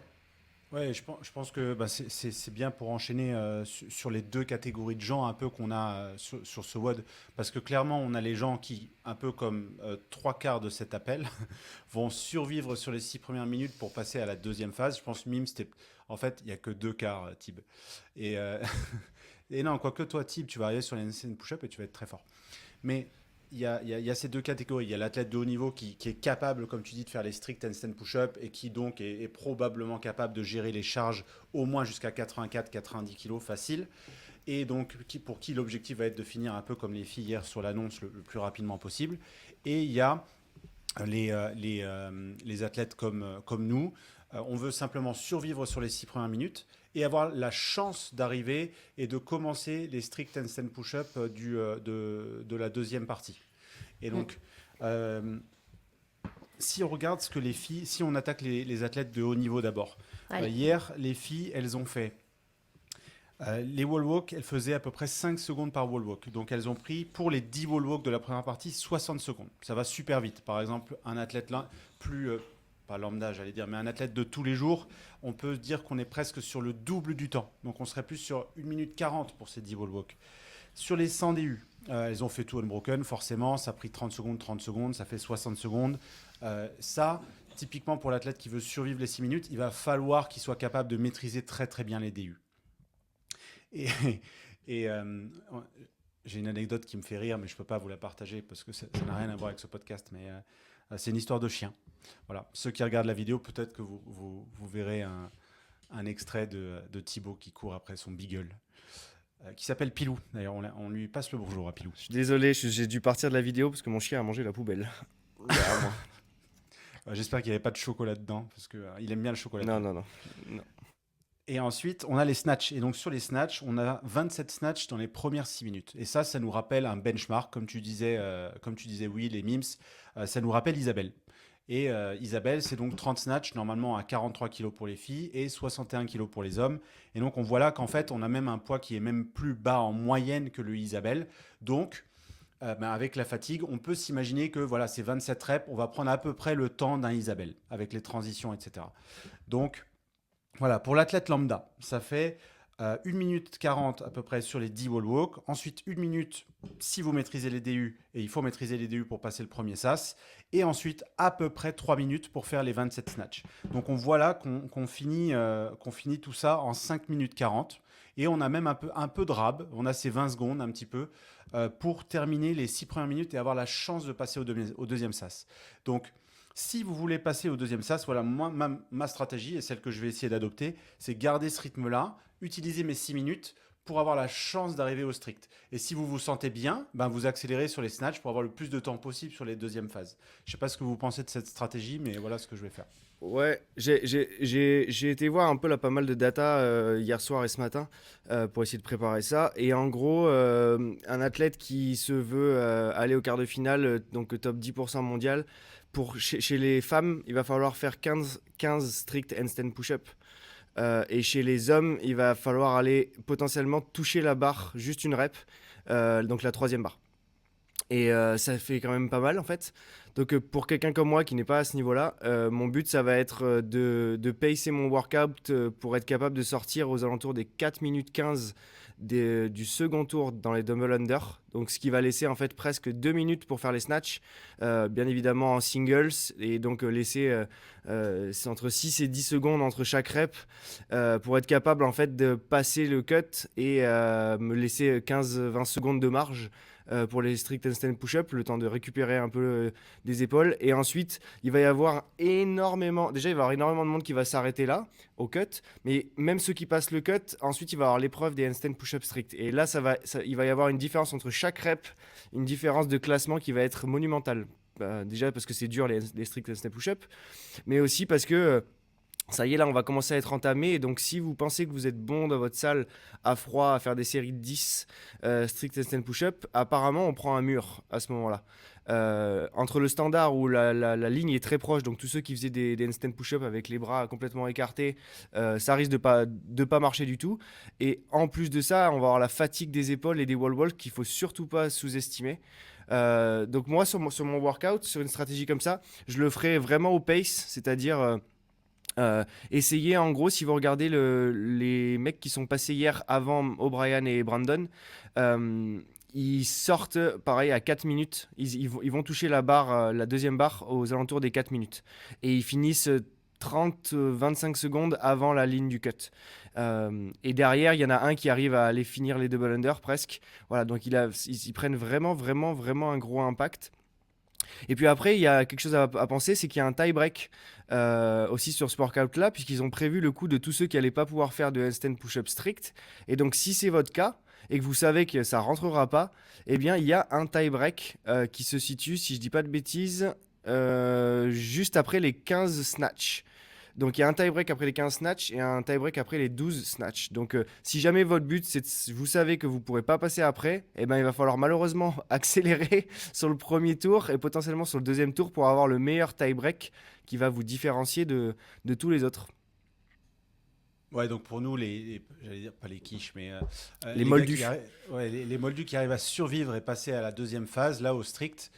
Ouais, je pense que c'est bien pour enchaîner sur les deux catégories de gens un peu qu'on a sur ce WOD. Parce que clairement, on a les gens qui, un peu comme 3/4 de cet appel, vont survivre sur les 6 premières minutes pour passer à la deuxième phase. Je pense Mime, en fait, il n'y a que 2/4, Tib. Et, et non, quoique toi, Tib, tu vas arriver sur les handstand push-up et tu vas être très fort. Mais il y a ces deux catégories. Il y a l'athlète de haut niveau qui est capable, comme tu dis, de faire les strict handstand push-up, et qui donc est probablement capable de gérer les charges au moins jusqu'à 84-90 kg facile. Et donc pour qui l'objectif va être de finir un peu comme les filles hier sur l'annonce, le plus rapidement possible. Et il y a les athlètes comme nous. On veut simplement survivre sur les 6 premières minutes et avoir la chance d'arriver et de commencer les strict handstand push-up de la deuxième partie. Et donc, si on regarde ce que les filles, si on attaque les athlètes de haut niveau d'abord. Hier, les filles, elles ont fait les wall walk, elles faisaient à peu près 5 secondes par wall walk. Donc elles ont pris, pour les 10 wall walk de la première partie, 60 secondes. Ça va super vite. Par exemple, un athlète là, pas lambda, j'allais dire, mais un athlète de tous les jours, on peut dire qu'on est presque sur le double du temps. Donc on serait plus sur 1 minute 40 pour ces 10 wall walk. Sur les 100 DU, elles ont fait tout unbroken, forcément, ça a pris 30 secondes, ça fait 60 secondes. Ça, typiquement pour l'athlète qui veut survivre les 6 minutes, il va falloir qu'il soit capable de maîtriser très très bien les DU. Et j'ai une anecdote qui me fait rire, mais je ne peux pas vous la partager parce que ça n'a rien à voir avec ce podcast, mais c'est une histoire de chien. Voilà. Ceux qui regardent la vidéo, peut-être que vous verrez un extrait de Thibaut qui court après son beagle, qui s'appelle Pilou. D'ailleurs, on lui passe le bonjour à Pilou. Je suis désolé, j'ai dû partir de la vidéo parce que mon chien a mangé la poubelle. J'espère qu'il n'y avait pas de chocolat dedans, parce qu'il aime bien le chocolat. Non. Et ensuite, on a les snatchs. Et donc, sur les snatchs, on a 27 snatchs dans les premières 6 minutes. Et ça nous rappelle un benchmark, comme tu disais, Will et Mims. Ça nous rappelle Isabelle. Et Isabelle, c'est donc 30 snatch, normalement à 43 kg pour les filles et 61 kg pour les hommes. Et donc on voit là qu'en fait, on a même un poids qui est même plus bas en moyenne que le Isabelle. Donc, avec la fatigue, on peut s'imaginer que voilà, ces 27 reps, on va prendre à peu près le temps d'un Isabelle, avec les transitions, etc. Donc, voilà, pour l'athlète lambda, ça fait 1 minute 40 à peu près sur les 10 wall walk. Ensuite, 1 minute si vous maîtrisez les DU, et il faut maîtriser les DU pour passer le premier sas. Et ensuite, à peu près 3 minutes pour faire les 27 snatch. Donc, on voit là qu'on finit tout ça en 5 minutes 40. Et on a même un peu de rab, on a ces 20 secondes un petit peu, pour terminer les 6 premières minutes et avoir la chance de passer au deuxième sas. Donc, si vous voulez passer au deuxième sas, voilà, moi, ma stratégie, et celle que je vais essayer d'adopter, c'est garder ce rythme-là, utiliser mes 6 minutes pour avoir la chance d'arriver au strict. Et si vous vous sentez bien, vous accélérez sur les snatchs pour avoir le plus de temps possible sur les deuxièmes phases. Je ne sais pas ce que vous pensez de cette stratégie, mais voilà ce que je vais faire. Ouais, j'ai été voir un peu là pas mal de data hier soir et ce matin pour essayer de préparer ça. Et en gros, un athlète qui se veut aller au quart de finale, donc top 10% mondial, chez les femmes, il va falloir faire 15 strict handstand push-up. Et chez les hommes, il va falloir aller potentiellement toucher la barre, juste une rep, donc la troisième barre. Et ça fait quand même pas mal en fait. Donc pour quelqu'un comme moi qui n'est pas à ce niveau-là, mon but ça va être de pacer mon workout pour être capable de sortir aux alentours des 4 minutes 15 du second tour dans les double under. Donc ce qui va laisser en fait presque 2 minutes pour faire les snatchs, bien évidemment en singles. Et donc laisser c'est entre 6 et 10 secondes entre chaque rep pour être capable en fait de passer le cut et me laisser 15-20 secondes de marge pour les strict handstand push-up, le temps de récupérer un peu des épaules. Et ensuite, il va y avoir énormément de monde qui va s'arrêter là, au cut. Mais même ceux qui passent le cut, ensuite, il va y avoir l'épreuve des handstand push-up strict. Et là, il va y avoir une différence entre chaque rep, une différence de classement qui va être monumentale. Déjà parce que c'est dur les strict handstand push-up, mais aussi parce que ça y est, là, on va commencer à être entamé. Et donc, si vous pensez que vous êtes bon dans votre salle à froid, à faire des séries de 10 strict handstand push-up, apparemment, on prend un mur à ce moment-là. Entre le standard où la ligne est très proche, donc tous ceux qui faisaient des handstand push-up avec les bras complètement écartés, ça risque de pas marcher du tout. Et en plus de ça, on va avoir la fatigue des épaules et des wall walk qu'il faut surtout pas sous-estimer. Donc moi, sur mon workout, sur une stratégie comme ça, je le ferai vraiment au pace, c'est-à-dire essayez en gros, si vous regardez les mecs qui sont passés hier avant O'Brien et Brandon, ils sortent pareil à 4 minutes, ils vont toucher la barre, la deuxième barre aux alentours des 4 minutes et ils finissent 30-25 secondes avant la ligne du cut. Et derrière, il y en a un qui arrive à aller finir les double under presque. Voilà, donc ils prennent vraiment un gros impact. Et puis après, il y a quelque chose à penser, c'est qu'il y a un tie-break aussi sur ce workout-là, puisqu'ils ont prévu le coup de tous ceux qui n'allaient pas pouvoir faire de handstand push-up strict. Et donc, si c'est votre cas, et que vous savez que ça ne rentrera pas, eh bien, il y a un tie-break qui se situe, si je ne dis pas de bêtises, juste après les 15 snatch. Donc il y a un tie-break après les 15 snatch et un tie-break après les 12 snatch. Donc si jamais votre but, vous savez que vous ne pourrez pas passer après, eh ben, il va falloir malheureusement accélérer sur le premier tour et potentiellement sur le deuxième tour pour avoir le meilleur tie-break qui va vous différencier de tous les autres. Ouais, donc pour nous, j'allais dire pas les quiches, mais les moldus. Les moldus qui arrivent à survivre et passer à la deuxième phase, là au strict,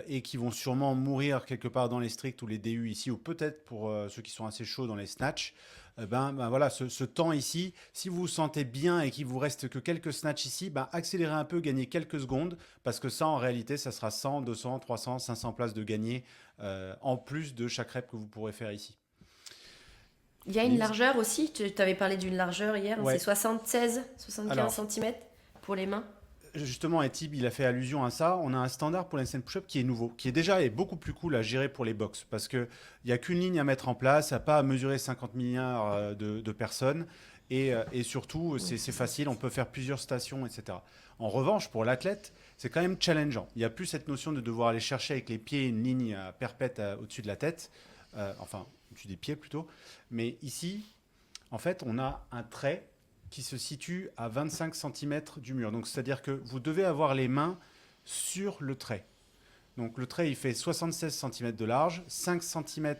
et qui vont sûrement mourir quelque part dans les stricts ou les DU ici, ou peut-être pour ceux qui sont assez chauds dans les snatchs. Voilà, ce temps ici, si vous vous sentez bien et qu'il vous reste que quelques snatchs ici, accélérez un peu, gagnez quelques secondes, parce que ça, en réalité, ça sera 100, 200, 300, 500 places de gagner, en plus de chaque rep que vous pourrez faire ici. Il y a une largeur aussi, tu avais parlé d'une largeur hier, ouais. C'est 75 cm pour les mains. Justement, Etib, il a fait allusion à ça. On a un standard pour l'handstand push-up qui est nouveau, qui est déjà beaucoup plus cool à gérer pour les box, parce qu'il n'y a qu'une ligne à mettre en place, il n'y a pas à mesurer 50 milliards de personnes, et surtout, c'est facile, on peut faire plusieurs stations, etc. En revanche, pour l'athlète, c'est quand même challengeant. Il n'y a plus cette notion de devoir aller chercher avec les pieds une ligne perpète au-dessus de la tête, au-dessus des pieds plutôt. Mais ici, en fait, on a un trait qui se situe à 25 cm du mur. Donc, c'est-à-dire que vous devez avoir les mains sur le trait. Donc le trait, il fait 76 cm de large, 5 cm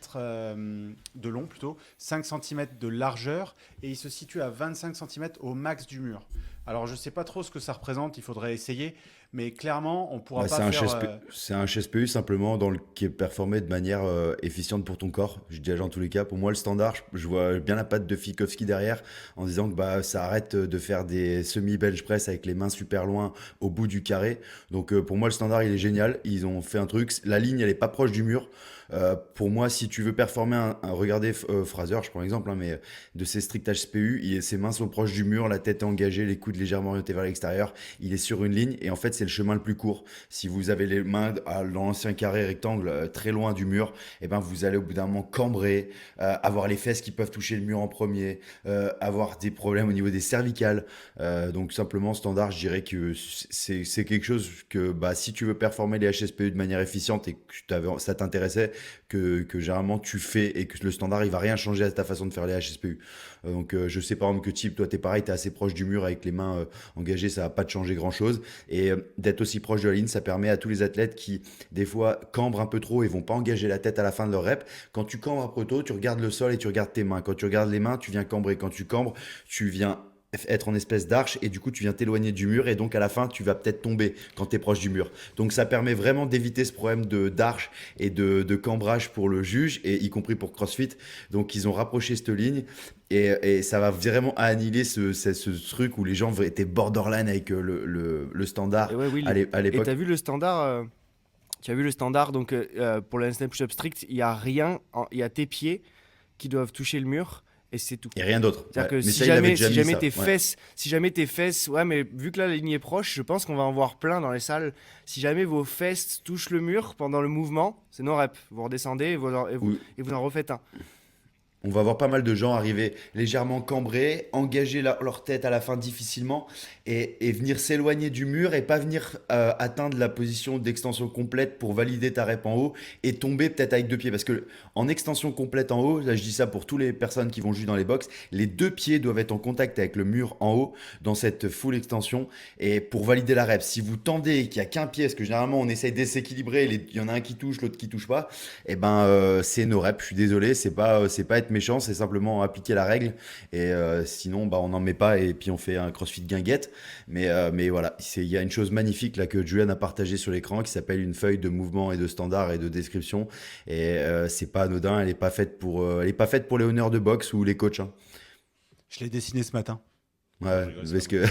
de long plutôt, 5 cm de largeur, et il se situe à 25 cm au max du mur. Alors je ne sais pas trop ce que ça représente, il faudrait essayer, mais clairement, on ne pourra Bah, pas faire... c'est un HSPU simplement qui est performé de manière efficiente pour ton corps. Je dis dans tous les cas, pour moi le standard, je vois bien la patte de Fikowski derrière en disant que bah, ça arrête de faire des semi-bench press avec les mains super loin au bout du carré. Donc pour moi le standard il est génial. Ils ont fait un truc, la ligne elle est pas proche du mur. Pour moi, si tu veux performer regardez Fraser, je prends l'exemple, hein, mais de ses strict HSPU, ses mains sont proches du mur, la tête est engagée, les coudes légèrement orientés vers l'extérieur. Il est sur une ligne et en fait, c'est le chemin le plus court. Si vous avez les mains dans l'ancien carré rectangle très loin du mur, et ben vous allez au bout d'un moment cambrer, avoir les fesses qui peuvent toucher le mur en premier, avoir des problèmes au niveau des cervicales. Donc simplement standard, je dirais que c'est quelque chose que bah, si tu veux performer les HSPU de manière efficiente et que ça t'intéressait, que généralement tu fais et que le standard il va rien changer à ta façon de faire les HSPU. Donc je sais par exemple que type toi t'es pareil, t'es assez proche du mur avec les mains engagées, ça va pas te changer grand chose, et d'être aussi proche de la ligne ça permet à tous les athlètes qui des fois cambrent un peu trop et vont pas engager la tête à la fin de leur rep. Quand tu cambres un peu tôt, tu regardes le sol et tu regardes tes mains. Quand tu regardes les mains, tu viens cambrer. Quand tu cambres, tu viens être en espèce d'arche et du coup tu viens t'éloigner du mur et donc à la fin tu vas peut-être tomber quand tu es proche du mur. Donc ça permet vraiment d'éviter ce problème d'arche et de cambrage pour le juge, et y compris pour CrossFit. Donc ils ont rapproché cette ligne et ça va vraiment annihiler ce truc où les gens étaient borderline avec le standard Et ouais, oui, à et l'époque. t'as vu le standard tu as vu le standard, donc pour le handstand push-up strict, il y a rien, il y a tes pieds qui doivent toucher le mur. Et c'est tout. Et rien d'autre. C'est-à-dire Ouais. que Mais si ça, il avait jamais, déjà si mis jamais ça. tes Ouais. fesses, si jamais tes fesses, ouais, mais vu que là la ligne est proche, je pense qu'on va en voir plein dans les salles. Si jamais vos fesses touchent le mur pendant le mouvement, c'est no rep. Vous redescendez Oui. et vous en refaites un. On va voir pas mal de gens arriver légèrement cambrés, engager leur tête à la fin difficilement et venir s'éloigner du mur et pas venir atteindre la position d'extension complète pour valider ta rep en haut et tomber peut-être avec deux pieds. Parce que en extension complète en haut, là je dis ça pour toutes les personnes qui vont juger dans les box, les deux pieds doivent être en contact avec le mur en haut dans cette full extension et pour valider la rep. Si vous tendez et qu'il n'y a qu'un pied, parce que généralement on essaye de s'équilibrer, il y en a un qui touche, l'autre qui touche pas, et ben c'est no rep. Je suis désolé, c'est pas être méchant, c'est simplement appliquer la règle et sinon bah, on n'en met pas et puis on fait un CrossFit guinguette, mais voilà, il y a une chose magnifique là que Julian a partagé sur l'écran qui s'appelle une feuille de mouvement et de standard et de description, et c'est pas anodin, elle est pas faite pour les honneurs de boxe ou les coachs, hein. Je l'ai dessiné ce matin. Ouais, rigole, parce c'est que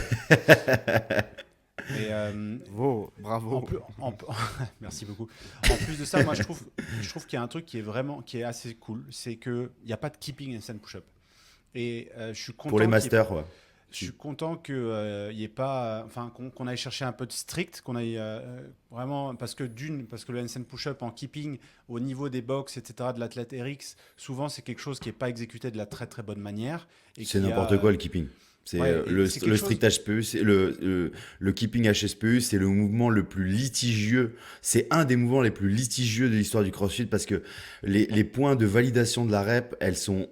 Et, Bravo. merci beaucoup. En plus de ça, moi je trouve qu'il y a un truc qui est assez cool, c'est qu'il n'y a pas de keeping handstand push-up. Et je suis content pour les masters, ouais. je suis content que y ait pas, enfin qu'on aille chercher un peu de strict, qu'on aille vraiment parce que le handstand push-up en keeping au niveau des box, etc., de l'athlète RX, souvent c'est quelque chose qui est pas exécuté de la très très bonne manière. Et C'est qui n'importe quoi le keeping. C'est Ouais, et le c'est quelque strict HSPU, c'est le keeping HSPU, c'est le mouvement le plus litigieux. C'est un des mouvements les plus litigieux de l'histoire du CrossFit parce que les points de validation de la rep, elles sont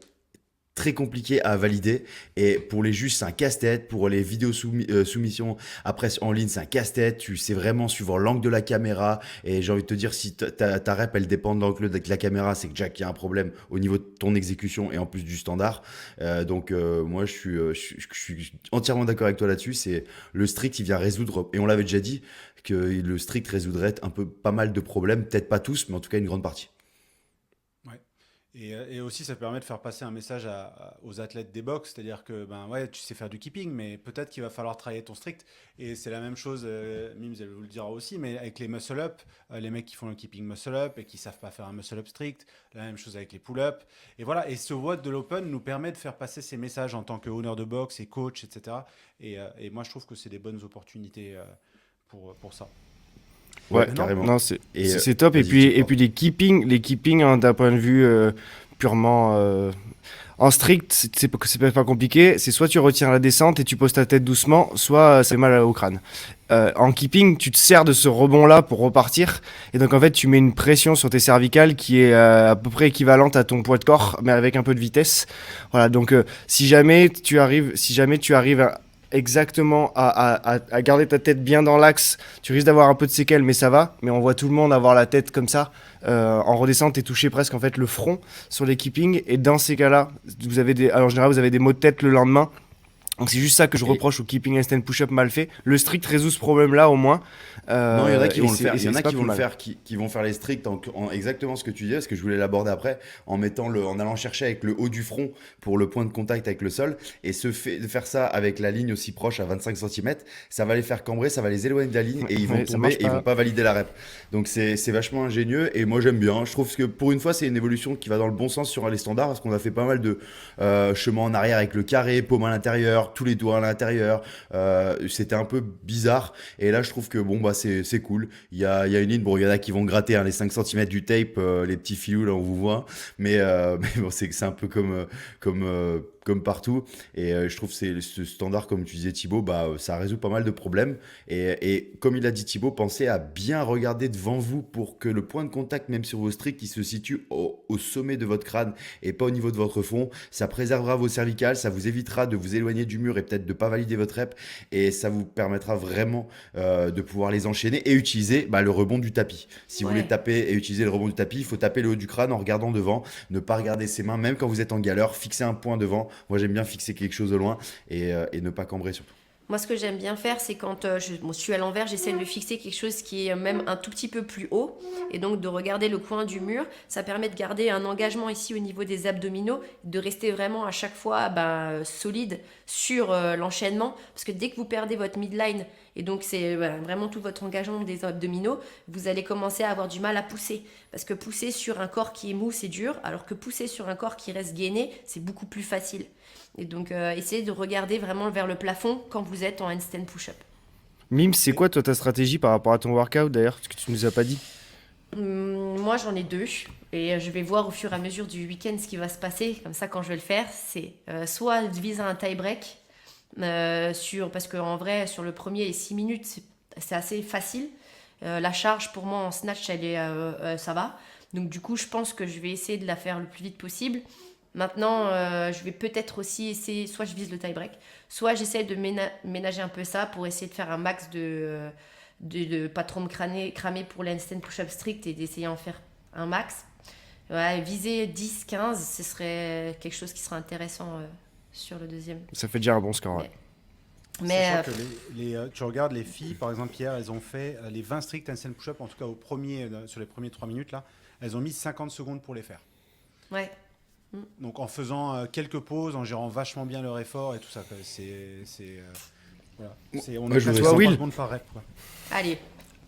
très compliquées à valider, et pour les juges c'est un casse-tête, pour les vidéos soumissions après en ligne c'est un casse-tête, tu sais vraiment suivant l'angle de la caméra, et j'ai envie de te dire si ta rep elle dépend de l'angle de la caméra, c'est que déjà qu'il y a un problème au niveau de ton exécution et en plus du standard. Donc moi je suis entièrement d'accord avec toi là-dessus, c'est le strict il vient résoudre, et on l'avait déjà dit que le strict résoudrait pas mal de problèmes, peut-être pas tous mais en tout cas une grande partie. Et aussi, ça permet de faire passer un message aux athlètes des box, c'est-à-dire que ben ouais, tu sais faire du keeping, mais peut-être qu'il va falloir travailler ton strict. Et c'est la même chose, Mims, elle vous le dira aussi, mais avec les muscle-up, les mecs qui font le keeping muscle-up et qui savent pas faire un muscle-up strict, la même chose avec les pull-up. Et voilà, et ce WOD de l'Open nous permet de faire passer ces messages en tant que owner de box et coach, etc. Et moi, je trouve que c'est des bonnes opportunités pour ça. Ouais, Non, carrément. Non, c'est Et, c'est top. Et vas-y, puis, tu et puis les keeping hein, d'un point de vue purement en strict, c'est pas compliqué. C'est soit tu retiens la descente et tu poses ta tête doucement, soit ça fait mal au crâne. En keeping, tu te sers de ce rebond-là pour repartir. Et donc, en fait, tu mets une pression sur tes cervicales qui est à peu près équivalente à ton poids de corps, mais avec un peu de vitesse. Voilà. Donc, si jamais tu arrives exactement à garder ta tête bien dans l'axe. Tu risques d'avoir un peu de séquelles, mais ça va. Mais on voit tout le monde avoir la tête comme ça. En redescente, t'es touché presque en fait le front sur les keeping. Et dans ces cas-là, alors, en général, vous avez des maux de tête le lendemain. Donc c'est juste ça que je reproche au keeping handstand push-up mal fait. Le strict résout ce problème-là au moins. Non, il y en a qui Et vont le c'est- faire. et Il y en c'est a pas qui plus vont le mal. faire, qui vont faire les stricts en exactement ce que tu dis, parce que je voulais l'aborder après, en allant chercher avec le haut du front pour le point de contact avec le sol, et de faire ça avec la ligne aussi proche à 25 cm, ça va les faire cambrer, ça va les éloigner de la ligne, et ils vont Ouais, ça tomber marche et ils vont pas. pas valider la rep. Donc c'est vachement ingénieux, et moi j'aime bien. Je trouve que pour une fois, c'est une évolution qui va dans le bon sens sur les standards, parce qu'on a fait pas mal de chemin en arrière avec le carré, paume à l'intérieur, tous les doigts à l'intérieur. C'était un peu bizarre. Et là, je trouve que bon, bah, c'est cool. Il y a une ligne. Bon, il y en a qui vont gratter hein, les 5 cm du tape, les petits filous, là, on vous voit. Mais bon, c'est un peu comme partout. Et je trouve que ce standard, comme tu disais, Thibaut, bah, ça résout pas mal de problèmes. Et comme il a dit Thibaut, pensez à bien regarder devant vous pour que le point de contact, même sur vos stricts, il se situe au sommet de votre crâne et pas au niveau de votre fond. Ça préservera vos cervicales, ça vous évitera de vous éloigner du mur et peut-être de ne pas valider votre rep. Et ça vous permettra vraiment de pouvoir les enchaîner et utiliser bah, le rebond du tapis. Si vous voulez Ouais. taper et utiliser le rebond du tapis, il faut taper le haut du crâne en regardant devant, ne pas regarder ses mains, même quand vous êtes en galère, fixer un point devant. Moi, j'aime bien fixer quelque chose au loin et ne pas cambrer surtout. Moi, ce que j'aime bien faire, c'est quand je suis à l'envers, j'essaie de fixer quelque chose qui est même un tout petit peu plus haut. Et donc, de regarder le coin du mur, ça permet de garder un engagement ici au niveau des abdominaux, de rester vraiment à chaque fois solide sur l'enchaînement. Parce que dès que vous perdez votre midline, et donc c'est vraiment tout votre engagement des abdominaux, vous allez commencer à avoir du mal à pousser. Parce que pousser sur un corps qui est mou, c'est dur, alors que pousser sur un corps qui reste gainé, c'est beaucoup plus facile. Et donc, essayez de regarder vraiment vers le plafond quand vous êtes en handstand push-up. Mime, c'est quoi toi ta stratégie par rapport à ton workout d'ailleurs? Parce que tu nous as pas dit. Moi, j'en ai deux. Et je vais voir au fur et à mesure du week-end ce qui va se passer. Comme ça, quand je vais le faire, c'est soit de viser un tie break. Parce qu'en vrai, sur le premier, les 6 minutes, c'est assez facile. La charge, pour moi, en snatch, ça va. Donc, du coup, je pense que je vais essayer de la faire le plus vite possible. Maintenant, je vais peut-être aussi essayer, soit je vise le tie break, soit j'essaie de ménager un peu ça pour essayer de faire un max de pas trop me cramer pour l'handstand push-up strict et d'essayer d'en faire un max. Ouais, viser 10-15, ce serait quelque chose qui serait intéressant sur le deuxième. Ça fait déjà un bon score. Ouais. Mais Sachant que tu regardes les filles, par exemple, hier, elles ont fait les 20 stricts handstand push-up, en tout cas sur les premiers 3 minutes, là, elles ont mis 50 secondes pour les faire. ouais. Donc en faisant quelques pauses, en gérant vachement bien leur effort et tout ça. Quoi. Voilà. On Moi, est je presque voudrais 50 Will. secondes par rep. Quoi. Allez,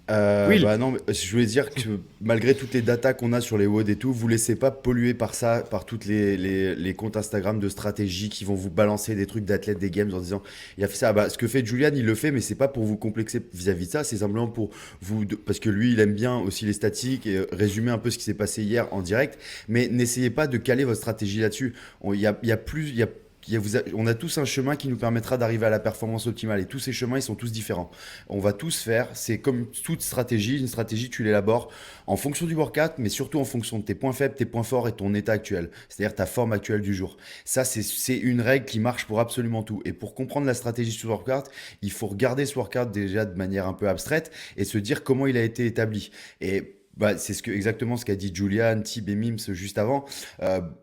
Will. Bah non, mais je voulais dire que malgré toutes les datas qu'on a sur les WOD et tout, vous laissez pas polluer par ça, par toutes les comptes Instagram de stratégie qui vont vous balancer des trucs d'athlètes des games en disant il a fait ça. Bah, ce que fait Julian, il le fait, mais c'est pas pour vous complexer vis-à-vis de ça, c'est simplement pour vous. Parce que lui, il aime bien aussi les statistiques et résumer un peu ce qui s'est passé hier en direct. Mais n'essayez pas de caler votre stratégie là-dessus. On a tous un chemin qui nous permettra d'arriver à la performance optimale et tous ces chemins ils sont tous différents. On va tous faire, c'est comme toute stratégie, une stratégie tu l'élabores en fonction du workout mais surtout en fonction de tes points faibles, tes points forts et ton état actuel, c'est-à-dire ta forme actuelle du jour. Ça c'est une règle qui marche pour absolument tout et pour comprendre la stratégie sur le workout, il faut regarder ce workout déjà de manière un peu abstraite et se dire comment il a été établi. Et bah, c'est exactement ce qu'a dit Julian, Tib et Mims juste avant.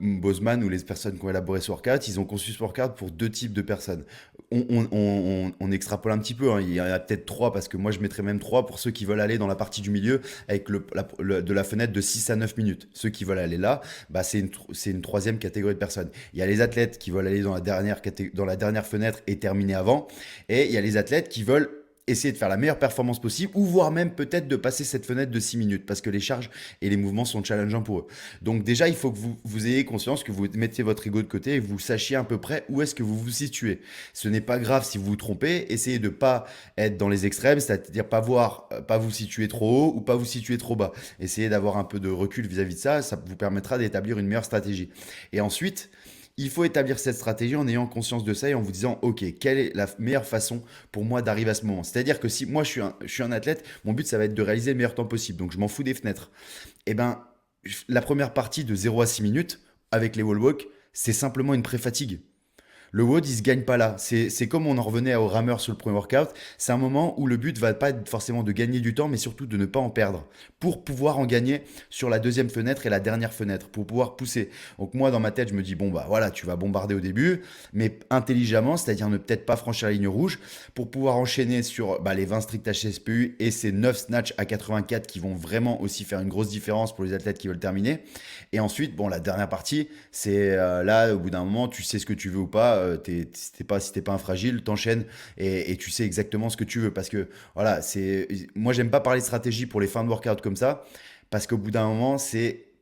Bozeman ou les personnes qui ont élaboré ce workout, ils ont conçu ce workout pour deux types de personnes. On extrapole un petit peu, hein. Il y en a peut-être trois, parce que moi je mettrais même trois pour ceux qui veulent aller dans la partie du milieu avec de la fenêtre de 6 à 9 minutes. Ceux qui veulent aller là, bah, c'est une troisième catégorie de personnes. Il y a les athlètes qui veulent aller dans la dernière fenêtre et terminer avant. Et il y a les athlètes qui veulent essayer de faire la meilleure performance possible ou voire même peut-être de passer cette fenêtre de 6 minutes parce que les charges et les mouvements sont challengeants pour eux. Donc déjà, il faut que vous ayez conscience que vous mettez votre ego de côté et que vous sachiez à peu près où est-ce que vous vous situez. Ce n'est pas grave si vous vous trompez, essayez de ne pas être dans les extrêmes, c'est-à-dire pas vous situer trop haut ou pas vous situer trop bas. Essayez d'avoir un peu de recul vis-à-vis de ça, ça vous permettra d'établir une meilleure stratégie. Et ensuite, il faut établir cette stratégie en ayant conscience de ça et en vous disant, ok, quelle est la meilleure façon pour moi d'arriver à ce moment. C'est-à-dire que si moi je suis un athlète, mon but ça va être de réaliser le meilleur temps possible. Donc je m'en fous des fenêtres. Et ben, la première partie de 0 à 6 minutes avec les wall walk, c'est simplement une pré-fatigue. Le WOD, il se gagne pas là. C'est comme on en revenait au rameur sur le premier workout. C'est un moment où le but va pas être forcément de gagner du temps, mais surtout de ne pas en perdre. Pour pouvoir en gagner sur la deuxième fenêtre et la dernière fenêtre, pour pouvoir pousser. Donc moi, dans ma tête, je me dis, bon, bah voilà, tu vas bombarder au début, mais intelligemment, c'est-à-dire ne peut-être pas franchir la ligne rouge, pour pouvoir enchaîner sur les 20 strict HSPU et ces 9 snatchs à 84 qui vont vraiment aussi faire une grosse différence pour les athlètes qui veulent terminer. Et ensuite, bon, la dernière partie, c'est là, au bout d'un moment, tu sais ce que tu veux ou pas. Si t'es pas un fragile, t'enchaînes et tu sais exactement ce que tu veux. Parce que, voilà, moi, j'aime pas parler de stratégie pour les fins de workout comme ça. Parce qu'au bout d'un moment,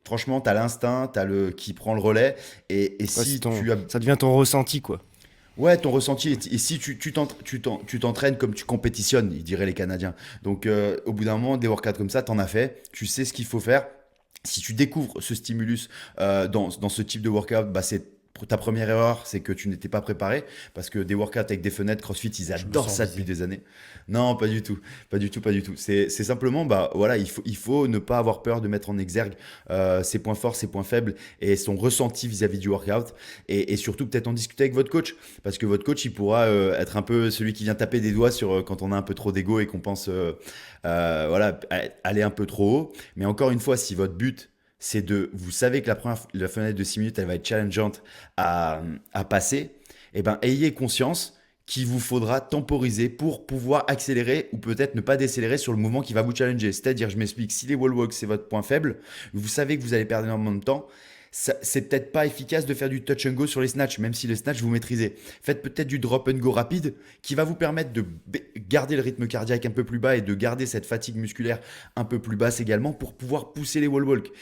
franchement, t'as l'instinct, qui prend le relais. Et Ouais, si tu as. ça devient ton ressenti, quoi. Ouais, ton ressenti. Et si tu t'entraînes comme tu compétitionnes, ils diraient les Canadiens. Donc, au bout d'un moment, des workouts comme ça, t'en as fait. Tu sais ce qu'il faut faire. Si tu découvres ce stimulus dans ce type de workout, c'est ta première erreur, c'est que tu n'étais pas préparé. Parce que des workouts avec des fenêtres, CrossFit, ils adorent sens ça visé. depuis des années. Non, pas du tout. Pas du tout, pas du tout. C'est simplement, voilà, il faut ne pas avoir peur de mettre en exergue ses points forts, ses points faibles et son ressenti vis-à-vis du workout. Et surtout, peut-être en discuter avec votre coach. Parce que votre coach, il pourra être un peu celui qui vient taper des doigts sur quand on a un peu trop d'ego et qu'on pense voilà, aller un peu trop haut. Mais encore une fois, si votre but, vous savez que la fenêtre de 6 minutes, elle va être challengeante à passer, eh ben, ayez conscience qu'il vous faudra temporiser pour pouvoir accélérer ou peut-être ne pas décélérer sur le mouvement qui va vous challenger. C'est-à-dire, je m'explique, si les wall walks, c'est votre point faible, vous savez que vous allez perdre énormément de temps, c'est peut-être pas efficace de faire du touch and go sur les snatchs, même si les snatchs vous maîtrisez. Faites peut-être du drop and go rapide qui va vous permettre de garder le rythme cardiaque un peu plus bas et de garder cette fatigue musculaire un peu plus basse également pour pouvoir pousser les wall walks.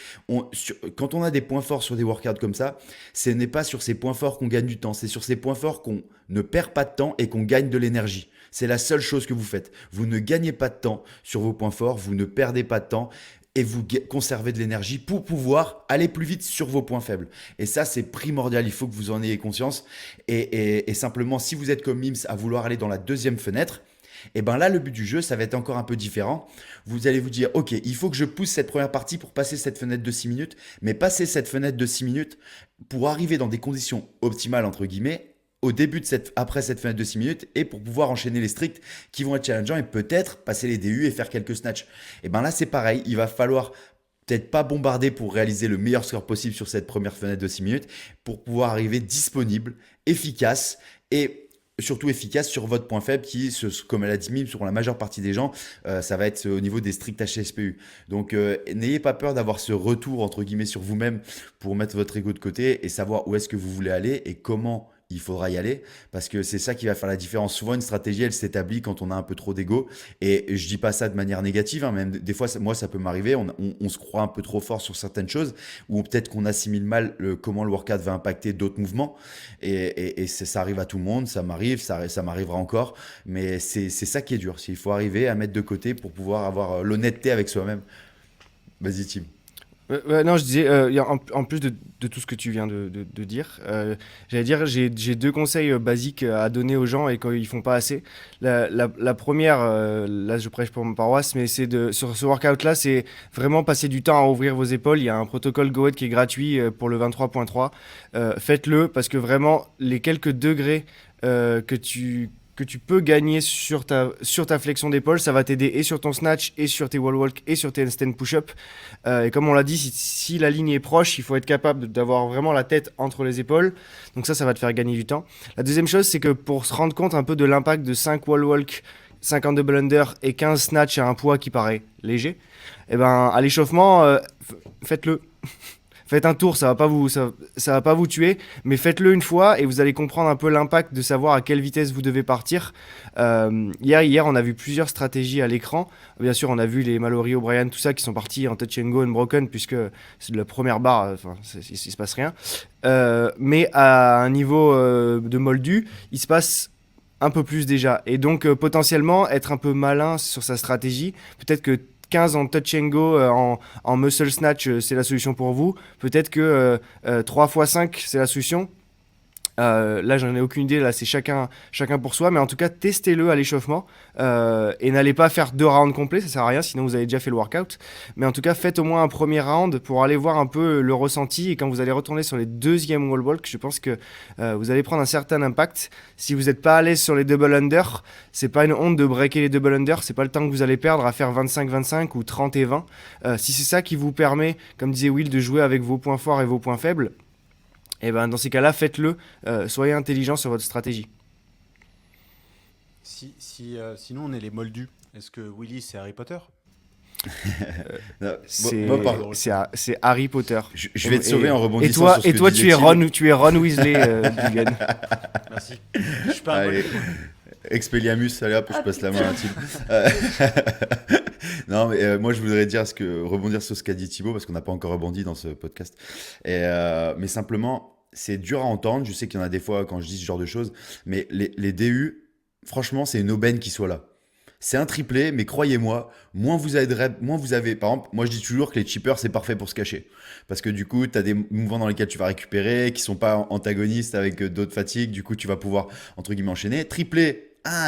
Quand on a des points forts sur des workouts comme ça, ce n'est pas sur ces points forts qu'on gagne du temps, c'est sur ces points forts qu'on ne perd pas de temps et qu'on gagne de l'énergie. C'est la seule chose que vous faites. Vous ne gagnez pas de temps sur vos points forts, vous ne perdez pas de temps et vous conservez de l'énergie pour pouvoir aller plus vite sur vos points faibles. Et ça, c'est primordial, il faut que vous en ayez conscience. Et simplement, si vous êtes comme Mims à vouloir aller dans la deuxième fenêtre, et ben là, le but du jeu, ça va être encore un peu différent. Vous allez vous dire, ok, il faut que je pousse cette première partie pour passer cette fenêtre de 6 minutes, mais passer cette fenêtre de 6 minutes pour arriver dans des conditions optimales, entre guillemets, au début après cette fenêtre de 6 minutes et pour pouvoir enchaîner les stricts qui vont être challengeants et peut-être passer les DU et faire quelques snatchs. Et ben là, c'est pareil, il va falloir peut-être pas bombarder pour réaliser le meilleur score possible sur cette première fenêtre de 6 minutes pour pouvoir arriver disponible, efficace et surtout efficace sur votre point faible qui, comme elle a dit Mime, sur la majeure partie des gens, ça va être au niveau des stricts HSPU. Donc n'ayez pas peur d'avoir ce retour entre guillemets sur vous-même pour mettre votre ego de côté et savoir où est-ce que vous voulez aller et comment il faudra y aller parce que c'est ça qui va faire la différence. Souvent, une stratégie, elle s'établit quand on a un peu trop d'ego. Et je dis pas ça de manière négative, hein, même des fois, moi, ça peut m'arriver. On se croit un peu trop fort sur certaines choses ou peut-être qu'on assimile mal comment le workout va impacter d'autres mouvements. Et ça arrive à tout le monde, ça m'arrive, ça m'arrivera encore. Mais c'est ça qui est dur. Il faut arriver à mettre de côté pour pouvoir avoir l'honnêteté avec soi-même. Vas-y, Tim. Non, je disais, en plus de tout ce que tu viens de dire, j'allais dire, j'ai deux conseils basiques à donner aux gens et qu'ils font pas assez. La première, là je prêche pour ma paroisse, mais sur ce workout-là, c'est vraiment passer du temps à ouvrir vos épaules. Il y a un protocole Go Ahead qui est gratuit pour le 23.3. Faites-le parce que vraiment, les quelques degrés que tu peux gagner sur ta flexion d'épaule, ça va t'aider et sur ton snatch, et sur tes wall walk, et sur tes handstand push-up. Et comme on l'a dit, si la ligne est proche, il faut être capable d'avoir vraiment la tête entre les épaules. Donc ça va te faire gagner du temps. La deuxième chose, c'est que pour se rendre compte un peu de l'impact de 5 wall walk, 50 double under et 15 snatch à un poids qui paraît léger, et ben à l'échauffement, faites-le. Faites un tour, ça va pas vous tuer, mais faites-le une fois et vous allez comprendre un peu l'impact de savoir à quelle vitesse vous devez partir. Hier, on a vu plusieurs stratégies à l'écran. Bien sûr, on a vu les Mallory, O'Brien, tout ça qui sont partis en touch and go unbroken puisque c'est de la première barre, il se passe rien. Mais à un niveau de moldu, il se passe un peu plus déjà. Et donc, potentiellement, être un peu malin sur sa stratégie. Peut-être que 15 en touch and go, en muscle snatch, c'est la solution pour vous. Peut-être que 3 x 5, c'est la solution. Là, j'en ai aucune idée. Là, c'est chacun pour soi. Mais en tout cas, testez-le à l'échauffement et n'allez pas faire 2 rounds complets. Ça sert à rien. Sinon, vous avez déjà fait le workout. Mais en tout cas, faites au moins un premier round pour aller voir un peu le ressenti. Et quand vous allez retourner sur les deuxièmes wall balls, je pense que vous allez prendre un certain impact. Si vous n'êtes pas à l'aise sur les double under, c'est pas une honte de breaker les double under. C'est pas le temps que vous allez perdre à faire 25-25 ou 30 et 20. Si c'est ça qui vous permet, comme disait Will, de jouer avec vos points forts et vos points faibles, et ben dans ces cas-là, faites-le. Soyez intelligent sur votre stratégie. Sinon, on est les moldus. Est-ce que Willy, c'est Harry Potter? Non, C'est Harry Potter. je vais te sauver en rebondissant sur ce que Et toi, disait tu es Ron Weasley, Dugan. Merci. Je suis pas un Allez. moldus. Expelliarmus, allez hop, je passe la main à Tim. Non, mais moi je voudrais rebondir sur ce qu'a dit Thibaut, parce qu'on n'a pas encore rebondi dans ce podcast. Mais simplement, c'est dur à entendre. Je sais qu'il y en a des fois quand je dis ce genre de choses, mais les DU, franchement, c'est une aubaine qu'ils soient là. C'est un triplé, mais croyez-moi, moins vous avez. Par exemple, moi je dis toujours que les chippers, c'est parfait pour se cacher. Parce que du coup, tu as des mouvements dans lesquels tu vas récupérer, qui sont pas antagonistes avec d'autres fatigues. Du coup, tu vas pouvoir, entre guillemets, enchaîner. Triplé,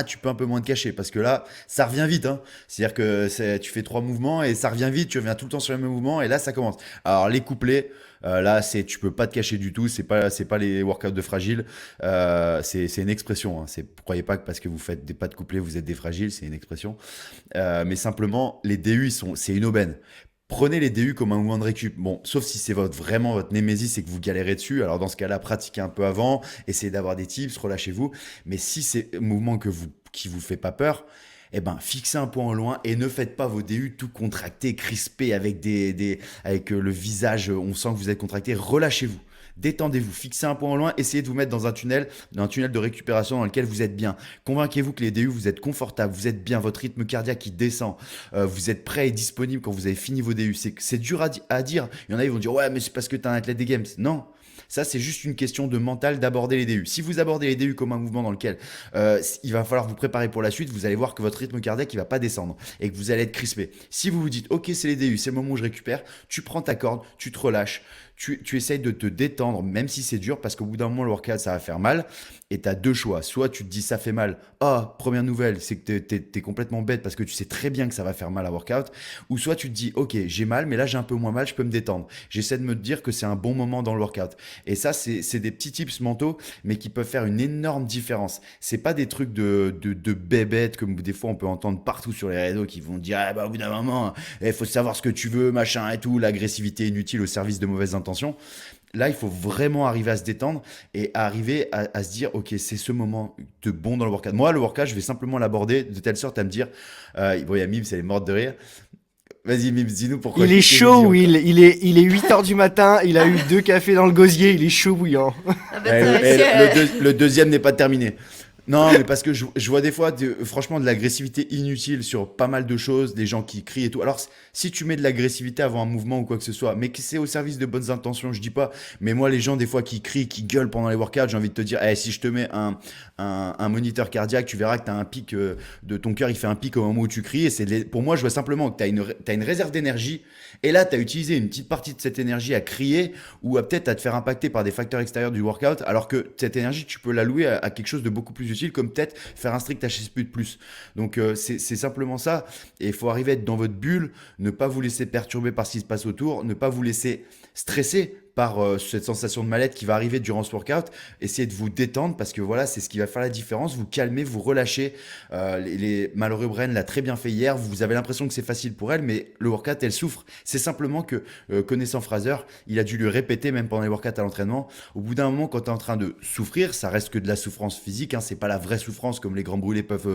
tu peux un peu moins te cacher. Parce que là, ça revient vite. Hein. C'est-à-dire que tu fais 3 mouvements et ça revient vite. Tu reviens tout le temps sur le même mouvement et là, ça commence. Alors, les couplets. Là, tu peux pas te cacher du tout. C'est pas les workouts de fragiles. C'est une expression. Hein. Croyez pas que parce que vous faites des pas de couplets, vous êtes des fragiles. C'est une expression. Mais simplement, les DU, c'est une aubaine. Prenez les DU comme un mouvement de récup. Bon, sauf si c'est vraiment votre némésis et que vous galérez dessus. Alors dans ce cas-là, pratiquez un peu avant, essayez d'avoir des tips, relâchez-vous. Mais si c'est un mouvement qui vous fait pas peur, eh ben, fixez un point au loin et ne faites pas vos DU tout contractés, crispés avec avec le visage. On sent que vous êtes contracté. Relâchez-vous. Détendez-vous, fixez un point au loin, essayez de vous mettre dans un tunnel de récupération dans lequel vous êtes bien. Convainquez-vous que les DU, vous êtes confortable, vous êtes bien, votre rythme cardiaque qui descend, vous êtes prêt et disponible quand vous avez fini vos DU. C'est dur à dire. Il y en a, ils vont dire ouais, mais c'est parce que tu es un athlète des Games. Non. Ça, c'est juste une question de mental d'aborder les DU. Si vous abordez les DU comme un mouvement dans lequel il va falloir vous préparer pour la suite, vous allez voir que votre rythme cardiaque, il va pas descendre et que vous allez être crispé. Si vous vous dites, ok, c'est les DU, c'est le moment où je récupère, tu prends ta corde, tu te relâches, tu essayes de te détendre, même si c'est dur, parce qu'au bout d'un moment, le workout, ça va faire mal. Et tu as 2 choix. Soit tu te dis, ça fait mal. Première nouvelle, c'est que tu es complètement bête parce que tu sais très bien que ça va faire mal à workout. Ou soit tu te dis, ok, j'ai mal, mais là, j'ai un peu moins mal, je peux me détendre. J'essaie de me dire que c'est un bon moment dans le workout. Et ça, c'est des petits tips mentaux, mais qui peuvent faire une énorme différence. C'est pas des trucs de bébêtes, comme des fois on peut entendre partout sur les réseaux qui vont dire, au bout d'un moment, il faut savoir ce que tu veux, machin et tout, l'agressivité inutile au service de mauvaises intentions. Là, il faut vraiment arriver à se détendre et arriver à se dire, ok, c'est ce moment de bon dans le workout. Moi, le workout, je vais simplement l'aborder de telle sorte à me dire, bon, il y a Mims, elle est morte de rire. Vas-y, Mims, dis-nous pourquoi. Il est chaud, Will. Il est 8h du matin, il a eu 2 cafés dans le gosier, il est chaud bouillant. Le deuxième n'est pas terminé. Non, mais parce que je vois des fois, franchement, de l'agressivité inutile sur pas mal de choses, des gens qui crient et tout. Alors, si tu mets de l'agressivité avant un mouvement ou quoi que ce soit, mais que c'est au service de bonnes intentions, je dis pas. Mais moi, les gens, des fois, qui crient, qui gueulent pendant les workouts, j'ai envie de te dire, si je te mets un moniteur cardiaque, tu verras que tu as un pic de ton cœur, il fait un pic au moment où tu cries. Et pour moi, je vois simplement que tu as une réserve d'énergie. Et là, tu as utilisé une petite partie de cette énergie à crier ou peut-être à te faire impacter par des facteurs extérieurs du workout, alors que cette énergie, tu peux l'allouer à quelque chose de beaucoup plus utile, comme peut-être faire un strict HSP de plus. Donc, c'est simplement ça. Et il faut arriver à être dans votre bulle, ne pas vous laisser perturber par ce qui se passe autour, ne pas vous laisser stresser par cette sensation de mal-être qui va arriver durant ce workout. Essayez de vous détendre parce que voilà, c'est ce qui va faire la différence. Vous calmez, vous relâchez. Les malheureux Bren l'a très bien fait hier. Vous avez l'impression que c'est facile pour elle, mais le workout, elle souffre. C'est simplement que, connaissant Fraser, il a dû lui répéter, même pendant les workouts à l'entraînement. Au bout d'un moment, quand tu es en train de souffrir, ça reste que de la souffrance physique. Hein, c'est pas la vraie souffrance comme les grands brûlés peuvent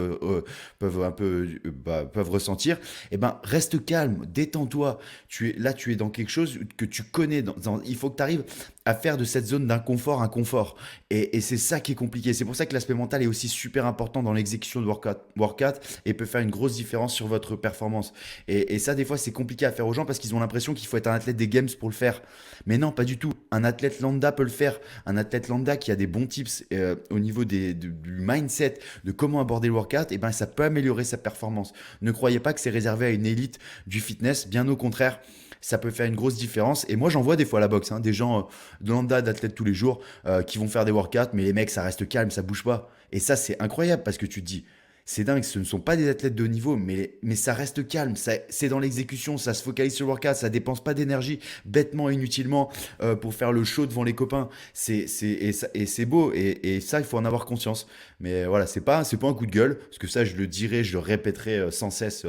ressentir. Eh ben, reste calme, détends-toi. Tu es dans quelque chose que tu connais. Il faut que tu arrives à faire de cette zone d'inconfort un confort. Et c'est ça qui est compliqué. C'est pour ça que l'aspect mental est aussi super important dans l'exécution de workout et peut faire une grosse différence sur votre performance. Et ça, des fois, c'est compliqué à faire aux gens parce qu'ils ont l'impression qu'il faut être un athlète des Games pour le faire. Mais non, pas du tout. Un athlète lambda peut le faire. Un athlète lambda qui a des bons tips au niveau du mindset, de comment aborder le workout, et ben, ça peut améliorer sa performance. Ne croyez pas que c'est réservé à une élite du fitness. Bien au contraire, ça peut faire une grosse différence. Et moi, j'en vois des fois à la boxe. hein, des gens de lambda, d'athlètes tous les jours, qui vont faire des workouts, mais les mecs, ça reste calme, ça bouge pas. Et ça, c'est incroyable parce que tu te dis, c'est dingue, ce ne sont pas des athlètes de haut niveau, mais ça reste calme, c'est dans l'exécution, ça se focalise sur le workout, ça dépense pas d'énergie bêtement, inutilement, pour faire le show devant les copains. Et c'est beau, et ça, il faut en avoir conscience. Mais voilà, c'est pas un coup de gueule, parce que ça, je le dirai, je le répéterai sans cesse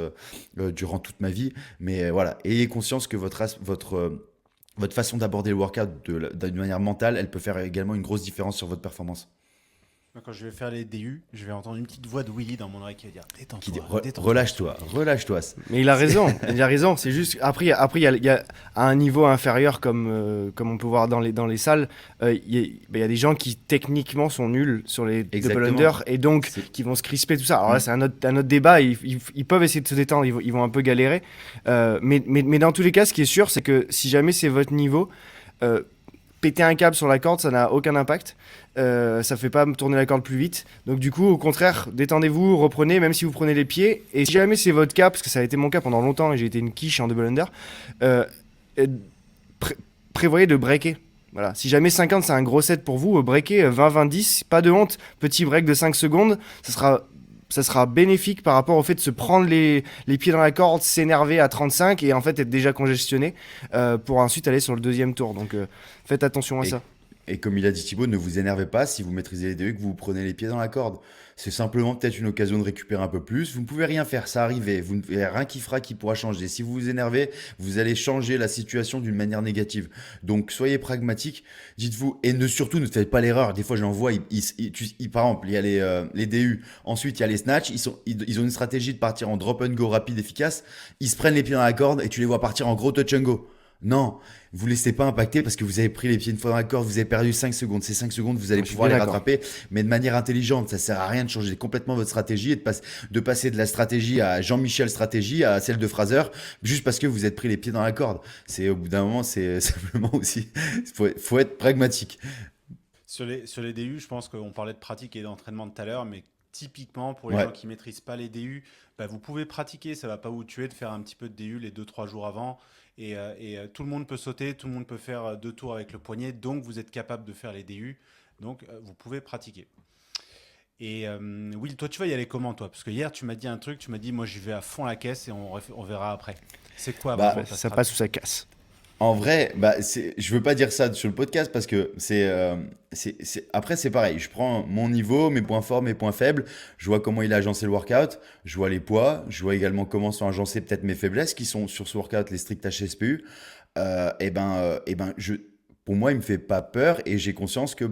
durant toute ma vie. Mais voilà, ayez conscience que votre façon d'aborder le workout d'une manière mentale, elle peut faire également une grosse différence sur votre performance. Moi, quand je vais faire les DU, je vais entendre une petite voix de Willy dans mon oreille qui va dire Qui dit, détends-toi, détends-toi. relâche-toi. Mais il a raison. C'est juste après, il y a à un niveau inférieur comme on peut voir dans les salles, il y a des gens qui techniquement sont nuls sur les double Exactement. under et donc qui vont se crisper tout ça. Alors là, c'est un autre débat. Ils peuvent essayer de se détendre, ils vont un peu galérer. Mais dans tous les cas, ce qui est sûr, c'est que si jamais c'est votre niveau, péter un câble sur la corde, ça n'a aucun impact. Ça fait pas tourner la corde plus vite. Donc du coup, au contraire, détendez-vous, reprenez, même si vous prenez les pieds. Et si jamais c'est votre cas, parce que ça a été mon cas pendant longtemps et j'ai été une quiche en double under, prévoyez de breaker. Voilà. Si jamais 50 c'est un gros set pour vous, breaker 20-20-10, pas de honte, petit break de 5 secondes, ça sera bénéfique par rapport au fait de se prendre les pieds dans la corde, s'énerver à 35 et en fait être déjà congestionné pour ensuite aller sur le deuxième tour. Donc faites attention à ça. Et comme il a dit Thibaut, ne vous énervez pas si vous maîtrisez les DE et que vous prenez les pieds dans la corde. C'est simplement peut-être une occasion de récupérer un peu plus. Vous ne pouvez rien faire, ça arrive. Vous ne rien qui fera qui pourra changer. Si vous vous énervez, vous allez changer la situation d'une manière négative. Donc soyez pragmatique, dites-vous, et surtout ne faites pas l'erreur. Des fois j'en vois, par exemple, il y a les DU, ensuite il y a les snatch, ils ont une stratégie de partir en drop and go rapide, efficace. Ils se prennent les pieds dans la corde et tu les vois partir en gros touch and go. Non, vous laissez pas impacter parce que vous avez pris les pieds une fois dans la corde, vous avez perdu 5 secondes. Ces 5 secondes, vous allez pouvoir les rattraper, mais de manière intelligente. Ça sert à rien de changer complètement votre stratégie et de passer de la stratégie à Jean-Michel stratégie à celle de Fraser juste parce que vous êtes pris les pieds dans la corde. C'est au bout d'un moment, c'est simplement aussi, faut être pragmatique. Sur les DU, je pense qu'on parlait de pratique et d'entraînement tout à l'heure, mais typiquement pour les Ouais. gens qui ne maîtrisent pas les DU, vous pouvez pratiquer, ça ne va pas vous tuer de faire un petit peu de DU les 2-3 jours avant. Et tout le monde peut sauter, tout le monde peut faire 2 tours avec le poignet, donc vous êtes capable de faire les DU, donc vous pouvez pratiquer. Et Will, toi tu vas y aller comment toi? Parce que hier tu m'as dit un truc, tu m'as dit moi j'y vais à fond la caisse et on verra après. C'est quoi Bah, vraiment ta Ça stratégie? passe ou ça casse. En vrai, je veux pas dire ça sur le podcast parce que après c'est pareil. Je prends mon niveau, mes points forts, mes points faibles. Je vois comment il a agencé le workout. Je vois les poids. Je vois également comment sont agencées peut-être mes faiblesses qui sont sur ce workout, les strict HSPU. Pour moi, il me fait pas peur et j'ai conscience que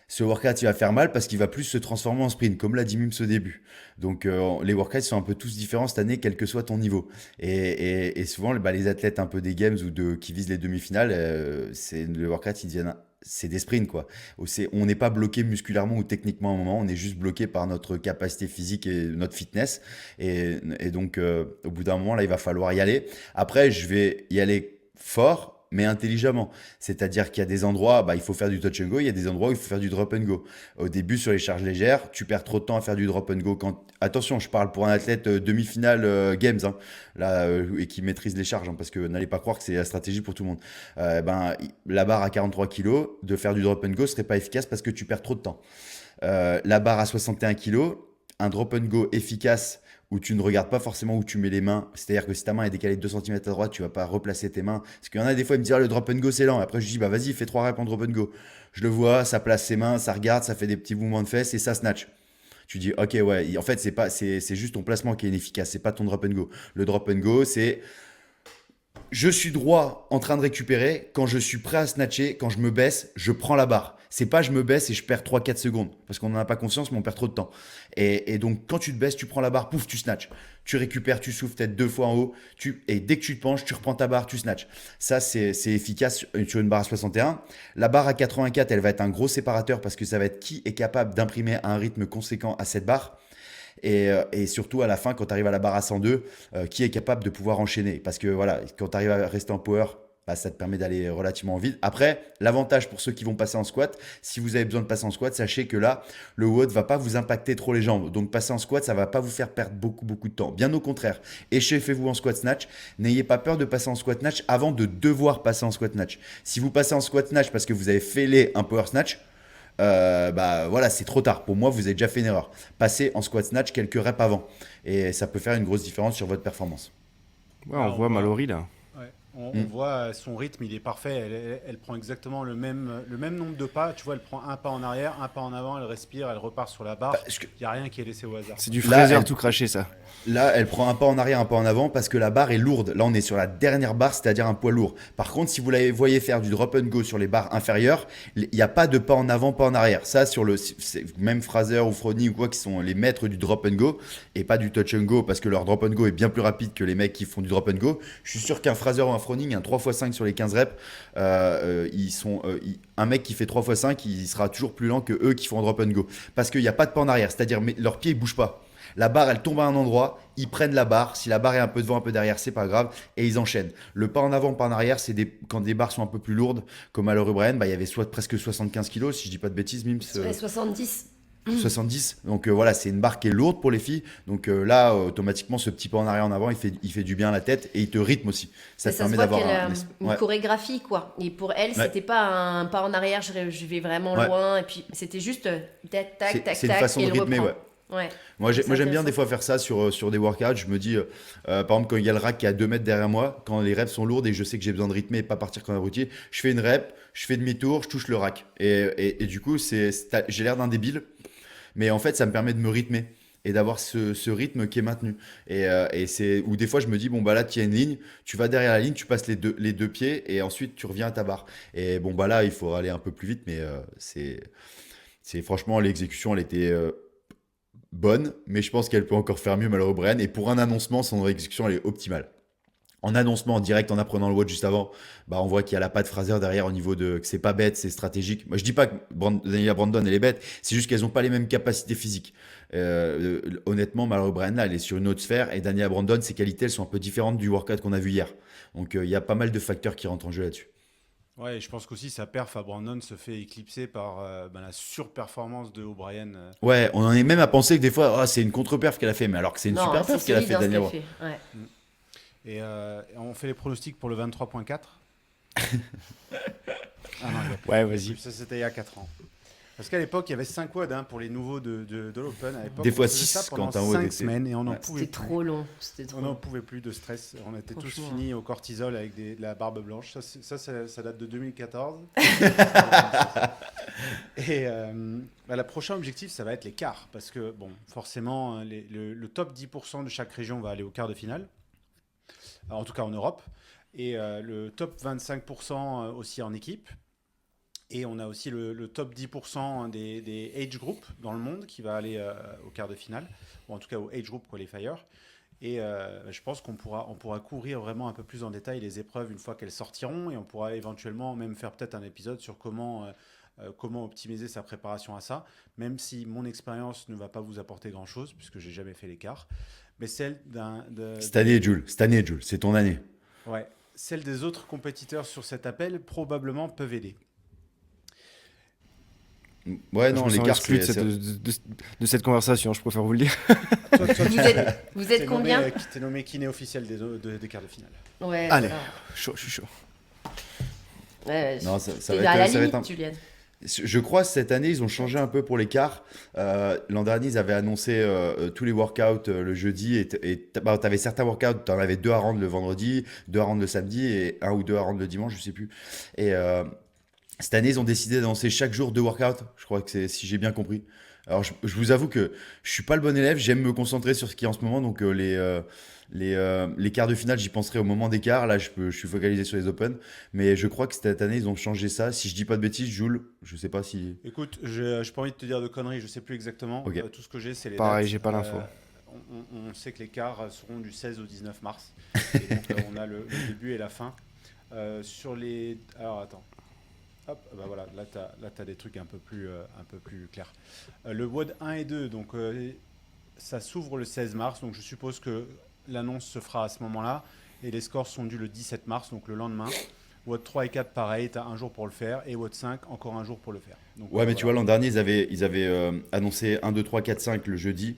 ce workout il va faire mal parce qu'il va plus se transformer en sprint, comme l'a dit Mims au début. Donc les workouts sont un peu tous différents cette année, quel que soit ton niveau. Et souvent, les athlètes un peu des games qui visent les demi-finales, le workout, c'est des sprints quoi. On n'est pas bloqué musculairement ou techniquement à un moment, on est juste bloqué par notre capacité physique et notre fitness. Et donc au bout d'un moment, là, il va falloir y aller. Après, je vais y aller fort, mais intelligemment. C'est-à-dire qu'il y a des endroits, il faut faire du touch and go, il y a des endroits où il faut faire du drop and go. Au début, sur les charges légères, tu perds trop de temps à faire du drop and go. Attention, je parle pour un athlète demi-finale Games, hein, là, et qui maîtrise les charges, hein, parce que n'allez pas croire que c'est la stratégie pour tout le monde. La barre à 43 kg, de faire du drop and go serait pas efficace parce que tu perds trop de temps. La barre à 61 kg, un drop and go efficace où tu ne regardes pas forcément où tu mets les mains. C'est-à-dire que si ta main est décalée de 2 cm à droite, tu vas pas replacer tes mains. Parce qu'il y en a des fois, ils me disent le drop and go c'est lent. Après, je dis vas-y, fais 3 reps en drop and go. Je le vois, ça place ses mains, ça regarde, ça fait des petits mouvements de fesses et ça snatch. Tu dis ok, ouais, en fait, c'est juste ton placement qui est inefficace, c'est pas ton drop and go. Le drop and go, c'est je suis droit en train de récupérer. Quand je suis prêt à snatcher, quand je me baisse, je prends la barre. C'est pas je me baisse et je perds 3-4 secondes. Parce qu'on n'en a pas conscience, mais on perd trop de temps. Et donc, quand tu te baisses, tu prends la barre, pouf, tu snatches. Tu récupères, tu souffles peut-être 2 fois en haut. Et dès que tu te penches, tu reprends ta barre, tu snatches. Ça, c'est efficace sur une barre à 61. La barre à 84, elle va être un gros séparateur parce que ça va être qui est capable d'imprimer un rythme conséquent à cette barre. Et surtout à la fin, quand tu arrives à la barre à 102, qui est capable de pouvoir enchaîner. Parce que voilà, quand tu arrives à rester en power bah, ça te permet d'aller relativement vite. Après, l'avantage pour ceux qui vont passer en squat, si vous avez besoin de passer en squat, sachez que là, le WOD va pas vous impacter trop les jambes. Donc passer en squat, ça va pas vous faire perdre beaucoup de temps. Bien au contraire, échauffez-vous en squat snatch. N'ayez pas peur de passer en squat snatch avant de devoir passer en squat snatch. Si vous passez en squat snatch parce que vous avez fêlé un power snatch, bah voilà, c'est trop tard. Pour moi, vous avez déjà fait une erreur. Passez en squat snatch quelques reps avant. Et ça peut faire une grosse différence sur votre performance. Ouais, on voit Mallory là. Ouais. On voit son rythme, il est parfait. Elle prend exactement le même nombre de pas. Tu vois, elle prend un pas en arrière, un pas en avant, elle respire, elle repart sur la barre. Il n'y a rien qui est laissé au hasard. C'est du Là, Fraser elle- tout craché ça. Là, elle prend un pas en arrière, un pas en avant parce que la barre est lourde. Là, on est sur la dernière barre, c'est-à-dire un poids lourd. Par contre, si vous la voyez faire du drop and go sur les barres inférieures, il n'y a pas de pas en avant, pas en arrière. Ça, même Fraser ou Frodny ou quoi, qui sont les maîtres du drop and go et pas du touch and go parce que leur drop and go est bien plus rapide que les mecs qui font du drop and go. Je suis sûr qu'un Fraser ou un Frodny, un 3x5 sur les 15 reps, un mec qui fait 3x5, il sera toujours plus lent que eux qui font un drop and go. Parce qu'il n'y a pas de pas en arrière, c'est-à-dire leurs pieds ne bougent pas. La barre, elle tombe à un endroit, ils prennent la barre. Si la barre est un peu devant, un peu derrière, c'est pas grave. Et ils enchaînent. Le pas en avant, pas en arrière, c'est quand des barres sont un peu plus lourdes, comme à l'Eurobrand, bah, il y avait presque 75 kilos, si je dis pas de bêtises, Mims. Ouais, 70. 70. Donc voilà, c'est une barre qui est lourde pour les filles. Donc là, automatiquement, ce petit pas en arrière, en avant, il fait du bien à la tête et il te rythme aussi. Ça te Ça se permet voit d'avoir qu'elle a une ouais. chorégraphie, quoi. Et pour elle, c'était pas un pas en arrière, je vais vraiment Ouais. loin. Et puis, c'était juste tac, tac, tac, C'est une tac. façon et de elle rythmer, reprend. ouais. Ouais. Moi, C'est j'aime bien intéressant. des fois faire ça sur des workouts. Je me dis, par exemple, quand il y a le rack qui est à 2 mètres derrière moi, quand les reps sont lourdes et je sais que j'ai besoin de rythmer et pas partir comme un abruti, je fais une rep, je fais demi-tour, je touche le rack. Et du coup, j'ai l'air d'un débile, mais en fait, ça me permet de me rythmer et d'avoir ce rythme qui est maintenu. Ou des fois, je me dis, bon, bah là, tu as une ligne, tu vas derrière la ligne, tu passes les deux pieds et ensuite tu reviens à ta barre. Et bon, bah là, il faut aller un peu plus vite, mais franchement, l'exécution, elle était bonne, mais je pense qu'elle peut encore faire mieux, Mallory O'Brien. Et pour un annoncement, son exécution, elle est optimale. En annoncement, en direct, en apprenant le WOD juste avant, bah on voit qu'il y a la patte Fraser derrière au niveau que c'est pas bête, c'est stratégique. Moi, je dis pas que Daniela Brandon, elle est bête, c'est juste qu'elles n'ont pas les mêmes capacités physiques. Honnêtement, Mallory O'Brien, là, elle est sur une autre sphère et Daniela Brandon, ses qualités, elles sont un peu différentes du workout qu'on a vu hier. Donc, il y a pas mal de facteurs qui rentrent en jeu là-dessus. Ouais, et je pense qu'aussi sa perf à Brandon se fait éclipser par la surperformance de O'Brien. Ouais, on en est même à penser que des fois, ah, c'est une contre-perf qu'elle a fait, mais alors que c'est une Non, super c'est perf qu'elle a solide fait, dans ce Daniela. qu'elle fait. Ouais. Et on fait les pronostics pour le 23.4. Ah non, Ouais, vas-y. ça c'était il y a 4 ans. Parce qu'à l'époque, il y avait 5 WOD pour les nouveaux de l'Open. À l'époque, Des fois on faisait 6 ça pendant quand un WOD 5 était- semaines et on n'en Ouais. pouvait C'était plus. trop long. C'était On trop n'en long. pouvait plus de stress. On était tous Franchement. finis au cortisol avec de la barbe blanche. Ça date de 2014. Et le prochain objectif, ça va être les quarts. Parce que, bon, forcément, le top 10% de chaque région va aller au quart de finale. Alors, en tout cas en Europe. Et le top 25% aussi en équipe. Et on a aussi le top 10% des age group dans le monde qui va aller au quart de finale. Ou en tout cas au age group qualifier. Et je pense qu'on pourra couvrir vraiment un peu plus en détail les épreuves une fois qu'elles sortiront. Et on pourra éventuellement même faire peut-être un épisode sur comment optimiser sa préparation à ça. Même si mon expérience ne va pas vous apporter grand-chose, puisque j'ai jamais fait l'écart. Mais celle Cette année, Jules, c'est ton année. ouais, celle des autres compétiteurs sur cet appel probablement peuvent aider. Ouais, Je non, me sens l'écart, exclu de cette conversation, je préfère vous le dire. Toi, Vous êtes combien? T'es nommé kiné officiel des quarts de finale. Ouais. Allez, voilà. chaud, je suis chaud. Ouais, Non, ça t'es va à la être limite, un- Julienne. Je crois que cette année, ils ont changé un peu pour l'écart. L'an dernier, ils avaient annoncé tous les workouts le jeudi. Et tu avais certains workouts, tu en avais 2 à rendre le vendredi, 2 à rendre le samedi et 1 ou 2 à rendre le dimanche, je sais plus. Et cette année, ils ont décidé d'annoncer chaque jour 2 workouts. Je crois que c'est si j'ai bien compris. Alors, je vous avoue que je suis pas le bon élève. J'aime me concentrer sur ce qui est en ce moment. Donc, les quarts de finale, j'y penserai au moment des quarts. Là, je suis focalisé sur les Open. Mais je crois que cette année, ils ont changé ça. Si je dis pas de bêtises, Jules, je sais pas si. Écoute, j'ai pas envie de te dire de conneries, je sais plus exactement. Ok. Tout ce que j'ai, c'est les Pareil, dates. j'ai pas l'info. On sait que les quarts seront du 16 au 19 mars. Et donc, on a le début et la fin. Sur les... Alors, attends. Hop, bah voilà, là, tu as des trucs un peu plus clairs. Le WOD 1 et 2, donc ça s'ouvre le 16 mars, donc je suppose que l'annonce se fera à ce moment-là. Et les scores sont dus le 17 mars, donc le lendemain. WOD 3 et 4, pareil, tu as un jour pour le faire. Et WOD 5, encore un jour pour le faire. Donc, Ouais, mais tu vois, voilà. l'an dernier, ils avaient annoncé 1, 2, 3, 4, 5 le jeudi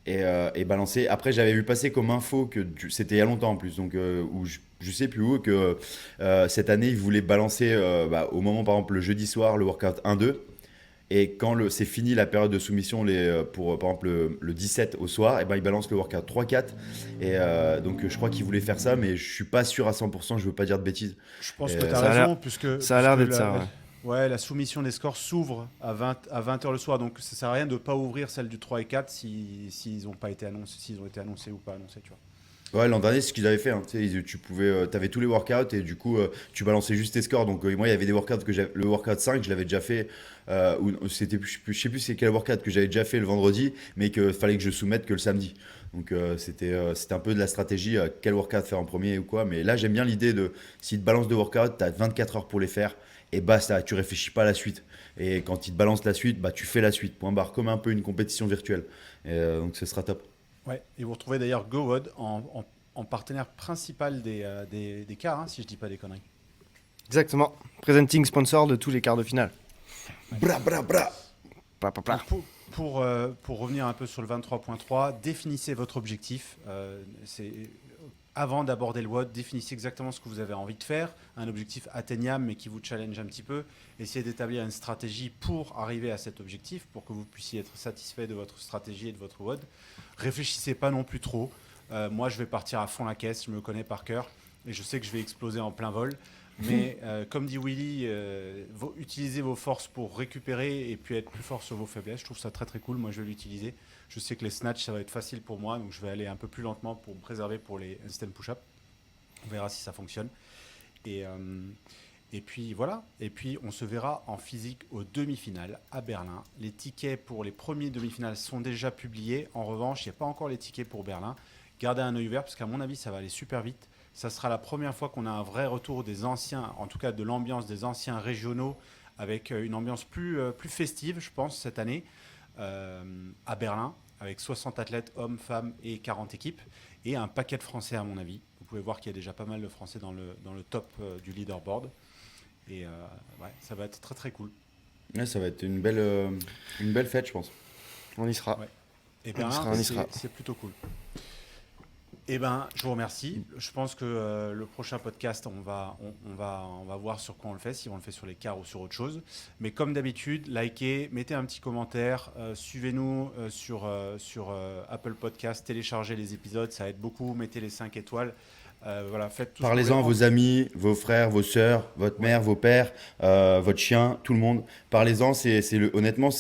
et balancé. Après, j'avais vu passer comme info que c'était il y a longtemps en plus, donc où je sais plus où, que cette année, ils voulaient balancer au moment, par exemple, le jeudi soir, le workout 1-2. Et quand c'est fini la période de soumission pour par exemple le 17 au soir, et ben ils balancent le workout 3-4. Et donc je crois qu'ils voulaient faire ça, mais je suis pas sûr à 100%, je veux pas dire de bêtises. Je pense Et, que tu as Ça a l'air- raison, puisque, Ça a l'air puisque d'être ça, ouais. ouais, la soumission des scores s'ouvre à 20h le soir. Donc ça sert à rien de ne pas ouvrir celle du 3 et 4 s'ils ont pas été annoncés, s'ils ont été annoncés ou pas annoncés, tu vois. Ouais, l'an dernier, c'est ce qu'ils avaient fait, hein. Tu sais, tu pouvais, t'avais tous les workouts et du coup, tu balançais juste tes scores. Donc, moi, il y avait des workouts le workout 5, je l'avais déjà fait. Ou c'était, je sais plus c'est quel workout que j'avais déjà fait le vendredi, mais qu'il fallait que je soumette que le samedi. Donc, c'était un peu de la stratégie, quel workout faire en premier ou quoi. Mais là, j'aime bien l'idée de, si te balance deux workouts, tu as 24 heures pour les faire et basta, tu réfléchis pas à la suite. Et quand il te balance la suite, bah, tu fais la suite. Point barre, comme un peu une compétition virtuelle. Et, donc, ce sera top. Ouais, et vous retrouvez d'ailleurs GoWOD en partenaire principal des quarts, hein, si je dis pas des conneries. Exactement. Presenting sponsor de tous les quarts de finale. Bra, bra, bra. Pla, pla, pla. Donc, pour revenir un peu sur le 23.3, définissez votre objectif. Avant d'aborder le WOD, définissez exactement ce que vous avez envie de faire, un objectif atteignable mais qui vous challenge un petit peu. Essayez d'établir une stratégie pour arriver à cet objectif, pour que vous puissiez être satisfait de votre stratégie et de votre WOD. Réfléchissez pas non plus trop. Moi, je vais partir à fond la caisse, je me connais par cœur et je sais que je vais exploser en plein vol. Mais comme dit Willy, utilisez vos forces pour récupérer et puis être plus fort sur vos faiblesses. Je trouve ça très très cool. Moi, je vais l'utiliser. Je sais que les snatchs, ça va être facile pour moi, donc je vais aller un peu plus lentement pour me préserver pour les handstand push-up. On verra si ça fonctionne. Et puis voilà. Et puis on se verra en physique aux demi-finales à Berlin. Les tickets pour les premiers demi-finales sont déjà publiés. En revanche, il n'y a pas encore les tickets pour Berlin. Gardez un œil ouvert parce qu'à mon avis, ça va aller super vite. Ça sera la première fois qu'on a un vrai retour des anciens, en tout cas de l'ambiance des anciens régionaux, avec une ambiance plus festive, je pense, cette année, à Berlin, avec 60 athlètes, hommes, femmes et 40 équipes, et un paquet de Français à mon avis. Vous pouvez voir qu'il y a déjà pas mal de Français dans le top du leaderboard. Et ouais, ça va être très très cool. Ouais, ça va être une belle fête, je pense. On y sera. Ouais. Et On y sera, on y sera. c'est plutôt cool. Eh ben, je vous remercie. Je pense que le prochain podcast, on va voir sur quoi on le fait, si on le fait sur les quarts ou sur autre chose. Mais comme d'habitude, likez, mettez un petit commentaire, suivez-nous sur Apple Podcast, téléchargez les épisodes, ça aide beaucoup. Mettez les 5 étoiles. Voilà, faites tout ce que Parlez-en à vous voulez. vos amis, vos frères, vos sœurs, votre mère, vos pères, votre chien, tout le monde. Parlez-en, honnêtement,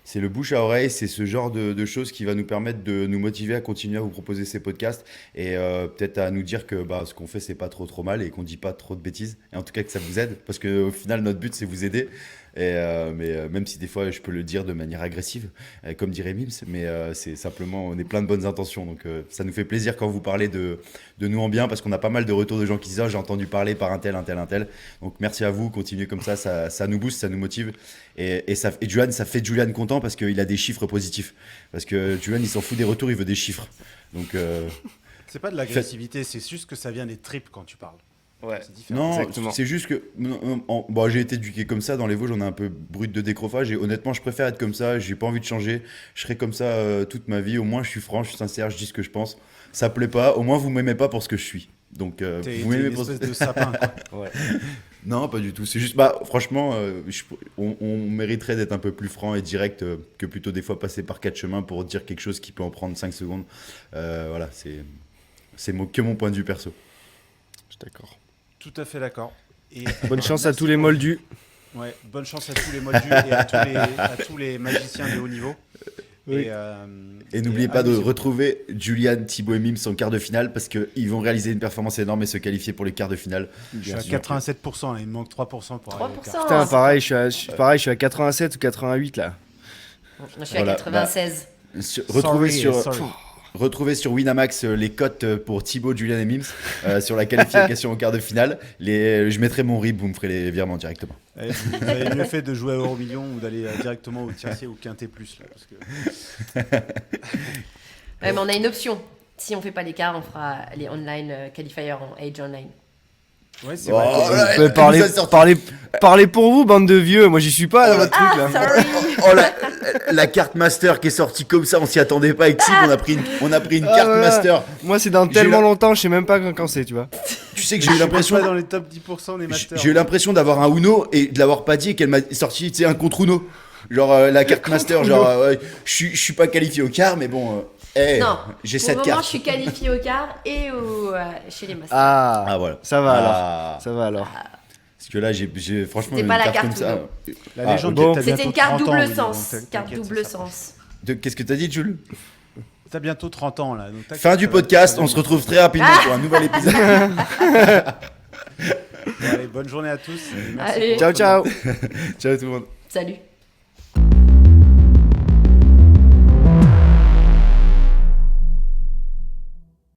c'est le bouche à oreille, c'est ce genre de choses qui va nous permettre de nous motiver à continuer à vous proposer ces podcasts et peut-être à nous dire que ce qu'on fait, c'est pas trop mal et qu'on dit pas trop de bêtises. Et en tout cas, que ça vous aide parce qu'au final, notre but, c'est vous aider. Mais même si des fois, je peux le dire de manière agressive, comme dirait Mims, mais c'est simplement, on est plein de bonnes intentions. Donc, ça nous fait plaisir quand vous parlez de nous en bien parce qu'on a pas mal de retours de gens qui disent j'ai entendu parler par un tel. Donc, merci à vous, continuez comme ça nous booste, ça nous motive. Et Julian, ça fait Julian content parce qu'il a des chiffres positifs. Parce que Julian, il s'en fout des retours, il veut des chiffres. Donc, C'est pas de l'agressivité, c'est juste que ça vient des tripes quand tu parles. Ouais. C'est différent. non, Exactement. c'est juste que j'ai été éduqué comme ça dans les Vosges, on est un peu brut de décrophage et honnêtement, je préfère être comme ça. J'ai pas envie de changer. Je serai comme ça toute ma vie. Au moins, je suis franc, je suis sincère, je dis ce que je pense. Ça plaît pas. Au moins, vous m'aimez pas pour ce que je suis. Donc, T'es vous m'aimez une pour. espèce de sapin, quoi. Ouais. Non, pas du tout. C'est juste, franchement, on mériterait d'être un peu plus franc et direct que plutôt des fois passer par 4 chemins pour dire quelque chose qui peut en prendre 5 secondes. Voilà, c'est que mon point de vue perso. Je suis d'accord. Tout à fait d'accord. Et Bonne chance à tous les moldus. ouais, bonne chance à tous les moldus et à tous les magiciens de haut niveau. Oui. Et n'oubliez pas de amusez-vous. retrouver Julian, Thibaut et Mims en quart de finale parce qu'ils vont réaliser une performance énorme et se qualifier pour les quarts de finale. Je suis à 87%, là, il me manque 3% pour arriver au 3%. quart. Putain, pareil, je suis à 87 ou 88 là. Je suis Voilà, à 96. Retrouvez sur Winamax les cotes pour Thibaut, Julian et Mims sur la qualification au quart de finale. Je mettrai mon RIB, vous me ferez les virements directement. Vous avez mieux fait de jouer à Euromillion ou d'aller directement au tiercé ou quintet plus. Là, parce que... Ouais, mais on a une option. Si on fait pas l'écart, on fera les online qualifiers en Age Online. Ouais, c'est Oh, vrai. là, Ouais, elle nous a sorti- parlez pour vous, bande de vieux. Moi, j'y suis pas dans votre truc là. Sorry. Oh, la carte master qui est sortie comme ça, on s'y attendait pas. Avec Xib, on a pris une Ah, carte voilà. master. Moi, c'est dans J'ai tellement la- longtemps, je sais même pas quand c'est, tu vois. Tu sais que Je j'ai eu suis l'impression. pas dans les top 10% des masters. J'ai eu l'impression d'avoir un Uno et de l'avoir pas dit et qu'elle m'a sorti, tu sais, un contre Uno. Genre la carte master, genre ouais, je suis pas qualifié au quart, mais bon, Non, j'ai pour 7 le moment, cartes. je suis qualifiée au quart et chez les Masters. Ah, Ah voilà. ça va alors. Ah, Ça va alors. parce que là, j'ai franchement C'était une pas la carte carte comme ça. Uno. La Ah, légende, bon. t'as C'était bientôt une carte 30 ans, double oui, donc sens. t'inquiète, Carte ça double s'approche. sens. Qu'est-ce que t'as dit, Jules? T'as bientôt 30 ans là. Donc t'inquiète, Fin du ça va- podcast, ça va on se bien. retrouve très rapidement pour un nouvel épisode. Bon, allez, bonne journée à tous. et merci Allez. pour Ciao, votre ciao. Ciao tout le monde. Salut.